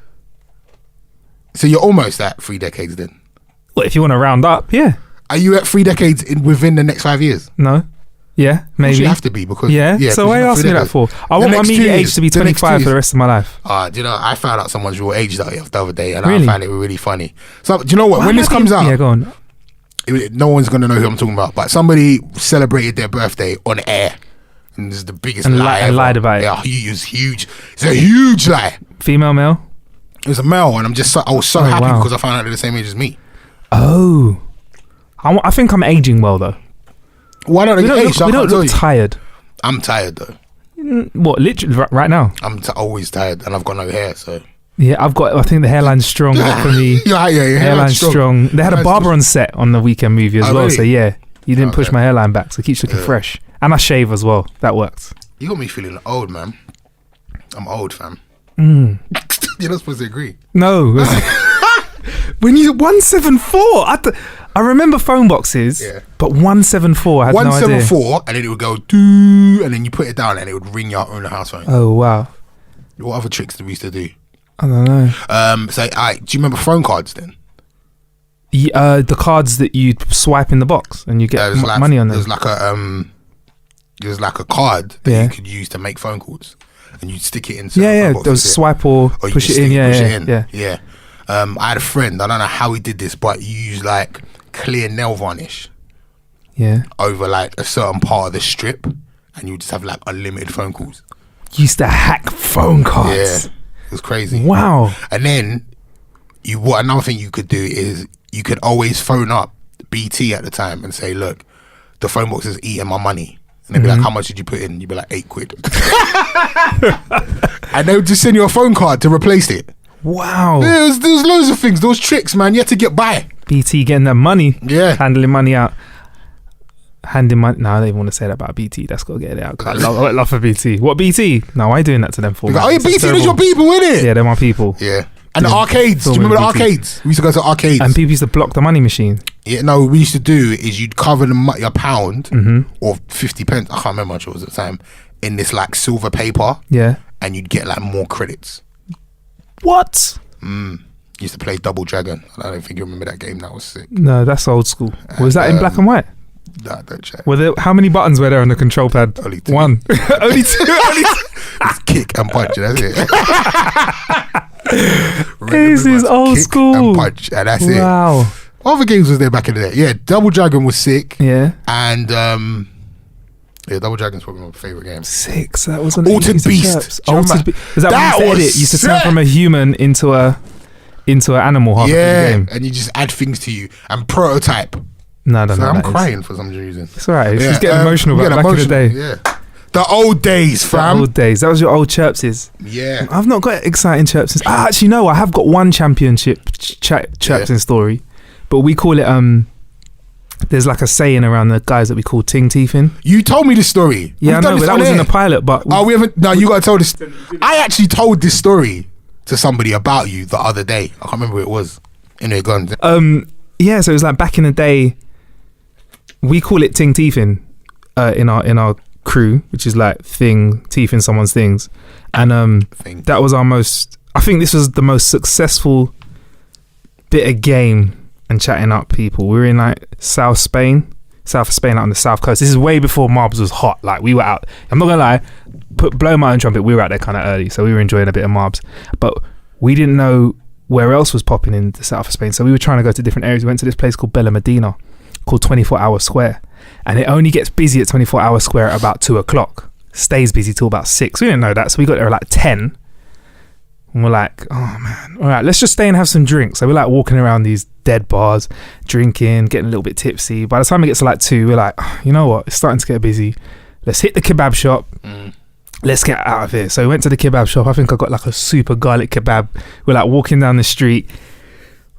Speaker 3: So you're almost at 3 decades then? Well, if you want to round up, yeah. Are you at 3 decades within the next 5 years? No.
Speaker 2: Yeah, maybe.
Speaker 3: You have to be because
Speaker 2: So why are you asking me that for? I want my media age to be 25 for the rest of my life.
Speaker 3: Do you know? I found out someone's real age the other day, and I found it really funny. So do you know what? When this comes out,
Speaker 2: go on.
Speaker 3: No one's gonna know who I'm talking about. But somebody celebrated their birthday on air, and this is the biggest lie ever.
Speaker 2: Lied about it.
Speaker 3: Yeah, he is huge. It's a huge lie.
Speaker 2: Female, male?
Speaker 3: It was a male, and I was so happy because I found out they're the same age as me.
Speaker 2: Oh, I think I'm aging well though.
Speaker 3: Why don't
Speaker 2: we don't look tired?
Speaker 3: I'm tired though.
Speaker 2: What, literally right now?
Speaker 3: I'm always tired, and I've got no hair, so.
Speaker 2: Yeah, I think the hairline's strong for me.
Speaker 3: yeah, your
Speaker 2: hairline's strong. They had a barber on set on the weekend movie as well,
Speaker 3: really?
Speaker 2: so yeah, you didn't push my hairline back, so it keeps looking fresh. And I shave as well. That works.
Speaker 3: You got me feeling old, man. I'm old, fam. You're not supposed to agree.
Speaker 2: No. When you 174, I remember phone boxes, but 174, I had no idea.
Speaker 3: 174, and then it would go doo, and then you put it down, and it would ring your own house phone.
Speaker 2: Oh wow!
Speaker 3: What other tricks did we used to do?
Speaker 2: I don't know.
Speaker 3: So, do you remember phone cards then?
Speaker 2: The cards that you swipe in the box, and you get money on them.
Speaker 3: There's like a card that you could use to make phone calls, and you'd stick it in.
Speaker 2: Those swipe or push it in. Yeah.
Speaker 3: I had a friend. I don't know how he did this, but he used like clear nail varnish.
Speaker 2: Yeah.
Speaker 3: Over like a certain part of the strip, and you just have like unlimited phone calls.
Speaker 2: You used to hack phone cards.
Speaker 3: Yeah, it was crazy.
Speaker 2: Wow.
Speaker 3: And then another thing you could do is you could always phone up BT at the time and say, look, the phone box is eating my money. And they'd be like, how much did you put in? You'd be like, £8. And they would just send you a phone card to replace it.
Speaker 2: Wow.
Speaker 3: Yeah, there was loads of things. Those tricks, man. You had to get by.
Speaker 2: BT getting that money.
Speaker 3: Yeah.
Speaker 2: Handling money out. Handing money. No, I don't even want to say that about BT. That's got to get it out. I love for BT. What BT? No, why are you doing that to them for?
Speaker 3: Like, oh, yeah, BT, there's your people, innit?
Speaker 2: Yeah, they're my people.
Speaker 3: Yeah. And the arcades. Do you remember the arcades? We used to go to arcades.
Speaker 2: And people used to block the money machine.
Speaker 3: Yeah, no, what we used to do is you'd cover your pound or 50 pence, I can't remember how much it was at the time, in this like silver paper.
Speaker 2: Yeah.
Speaker 3: And you'd get like more credits.
Speaker 2: What?
Speaker 3: Used to play Double Dragon. I don't think you remember that game. That was sick.
Speaker 2: No, that's old school. Was that in black and white?
Speaker 3: Nah, don't check.
Speaker 2: How many buttons were there on the control pad?
Speaker 3: Only 2.
Speaker 2: One. Only 2.
Speaker 3: It's kick and punch. That's it.
Speaker 2: This is old school.
Speaker 3: And punch, and that's it.
Speaker 2: Wow.
Speaker 3: What other games was there back in the day? Yeah, Double Dragon was sick.
Speaker 2: Yeah.
Speaker 3: And Double Dragon's probably my favourite game.
Speaker 2: 6. That was an
Speaker 3: Altered Beast.
Speaker 2: Altered Beast. Was that when you edit? You used to turn from a human into an animal half the game.
Speaker 3: And you just add things to you and prototype.
Speaker 2: No, I don't know.
Speaker 3: I'm crying for some reason.
Speaker 2: It's alright. It's just getting emotional back in the day.
Speaker 3: Yeah. The old days, fam.
Speaker 2: The old days. That was your old chirpses.
Speaker 3: Yeah.
Speaker 2: I've not got exciting chirpses. Actually, no, I have got one championship chirpsing story. But we call it, there's like a saying around the guys that we call Ting Teefing.
Speaker 3: You told me this story.
Speaker 2: Yeah, I know, but that was in the pilot. But
Speaker 3: we haven't. No, you got to tell this. I actually told this story to somebody about you the other day. I can't remember who it was. Anyway, go on.
Speaker 2: Yeah, so it was like back in the day. We call it Ting Teefing in our crew, which is like teething someone's things, and that was our most. I think this was the most successful bit of game and chatting up people. We were in like south of Spain out on the south coast. This is way before Marbs was hot. Like we were out. I'm not gonna lie. Blow my own trumpet. We were out there kind of early, so we were enjoying a bit of Marbs, but we didn't know where else was popping in the south of Spain. So we were trying to go to different areas. We went to this place called Bella Medina, called 24 Hour Square, and it only gets busy at 24 Hour Square at about 2 o'clock. Stays busy till about 6. We didn't know that, so we got there at like 10, and we're like, oh man, all right, let's just stay and have some drinks. So we're like walking around these dead bars, drinking, getting a little bit tipsy. By the time it gets to like 2, we're like, oh, you know what, it's starting to get busy. Let's hit the kebab shop. Let's get out of here. So we went to the kebab shop. I think I got like a super garlic kebab. We're like walking down the street.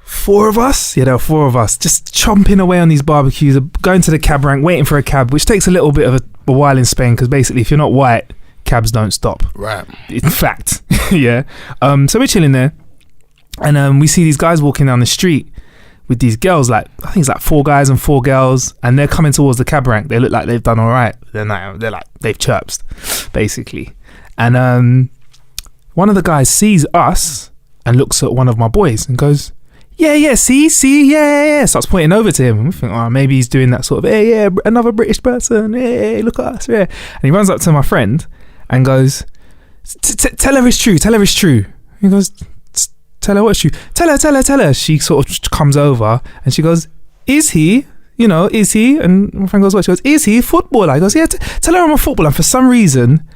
Speaker 2: 4 of us? Yeah, there were 4 of us just chomping away on these barbecues, going to the cab rank, waiting for a cab, which takes a little bit of a while in Spain because basically if you're not white, cabs don't stop.
Speaker 3: Right.
Speaker 2: In fact. Yeah. So we're chilling there and we see these guys walking down the street with these girls, like I think it's like 4 guys and 4 girls, and they're coming towards the cab rank. They look like they've done all right. They're like they've chirped basically. And one of the guys sees us and looks at one of my boys and goes, yeah, see, yeah. Starts pointing over to him. And we think, oh, maybe he's doing that sort of, hey, yeah, another British person. Hey, look at us, yeah. And he runs up to my friend and goes, tell her it's true. Tell her it's true. He goes, tell her what's true. Tell her. She sort of comes over and she goes, is he? You know, is he? And my friend goes, what? She goes, is he a footballer? I goes, yeah, tell her I'm a footballer. And for some reason,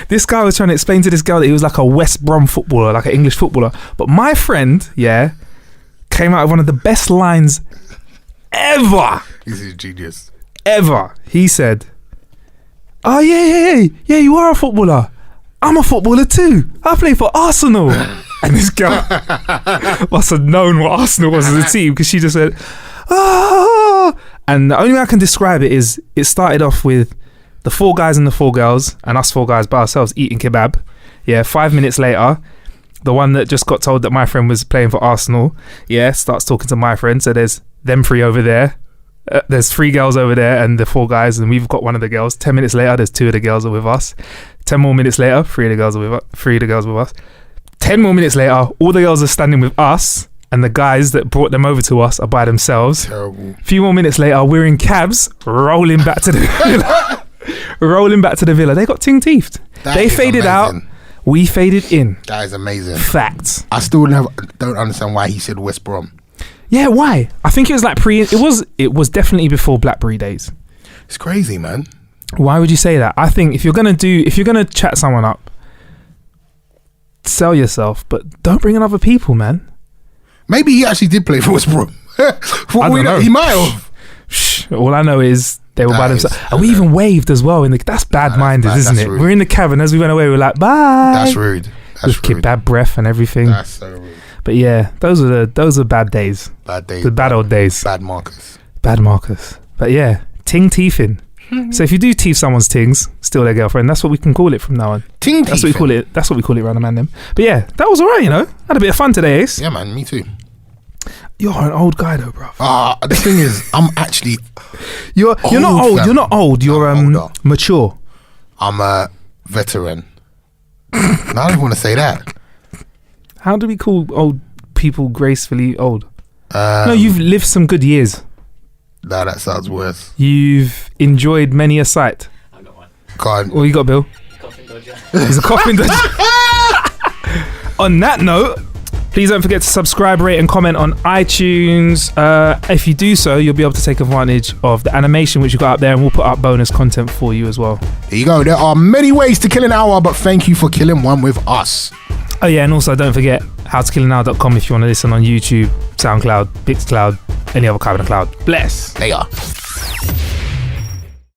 Speaker 2: this guy was trying to explain to this girl that he was like a West Brom footballer, like an English footballer. But my friend, yeah, came out with one of the best lines ever.
Speaker 3: He's a genius.
Speaker 2: Ever. He said, oh, yeah, you are a footballer. I'm a footballer too. I play for Arsenal. And this girl must have known what Arsenal was as a team, because she just said, oh. And the only way I can describe it is it started off with the 4 guys and the 4 girls and us 4 guys by ourselves eating kebab. Yeah, 5 minutes later, the one that just got told that my friend was playing for Arsenal, yeah, starts talking to my friend. So there's them 3 over there. There's 3 girls over there and the 4 guys, and we've got one of the girls. 10 minutes later, there's 2 of the girls are with us. 10 more minutes later, 3 of the girls are with us. 10 more minutes later, all the girls are standing with us, and the guys that brought them over to us are by themselves.
Speaker 3: Terrible.
Speaker 2: A few more minutes later, we're in cabs rolling back to the villa. They got ting teefed. They faded out. We faded in.
Speaker 3: That is amazing.
Speaker 2: Facts.
Speaker 3: I still don't understand why he said West Brom.
Speaker 2: Yeah, why? I think it was like it was definitely before BlackBerry days.
Speaker 3: It's crazy, man.
Speaker 2: Why would you say that? I think if you're gonna chat someone up, sell yourself, but don't bring in other people, man.
Speaker 3: Maybe he actually did play for West Brom.
Speaker 2: I don't know.
Speaker 3: He might have.
Speaker 2: All I know is they were by themselves. And we even waved as well. That's bad-minded, isn't it? Rude. We're in the cabin. As we went away, we were like, bye.
Speaker 3: That's rude. With
Speaker 2: bad breath and everything.
Speaker 3: That's so rude.
Speaker 2: But yeah, those are bad days.
Speaker 3: Bad days.
Speaker 2: The bad old days.
Speaker 3: Bad Marcus. But yeah, ting teefing. So if you do teef someone's tings, steal their girlfriend, that's what we can call it from now on. Ting teefing.
Speaker 2: That's what we call it around the man them. But yeah, that was alright, Had a bit of fun today, Ace.
Speaker 3: Yeah, man, me too.
Speaker 2: You're an old guy though, bro.
Speaker 3: The thing is, I'm actually
Speaker 2: You're not old.
Speaker 3: fam.
Speaker 2: You're not old. You're
Speaker 3: older.
Speaker 2: mature.
Speaker 3: I'm a veteran. No, I don't want to say that.
Speaker 2: How do we call old people gracefully old? No, you've lived some good years.
Speaker 3: Nah, that sounds worse.
Speaker 2: You've enjoyed many a sight.
Speaker 1: I've got one.
Speaker 3: Can't.
Speaker 2: What you got, Bill?
Speaker 1: Coffin dodger.
Speaker 2: He's a coffin dodger. On that note, please don't forget to subscribe, rate and comment on iTunes. If you do so, you'll be able to take advantage of the animation which you got up there, and we'll put up bonus content for you as well.
Speaker 3: There you go. There are many ways to kill an hour, but thank you for killing one with us.
Speaker 2: Oh yeah, and also don't forget howtokillanhour.com if you want to listen on YouTube, SoundCloud, Mixcloud, any other kind of cloud. Bless.
Speaker 3: They are.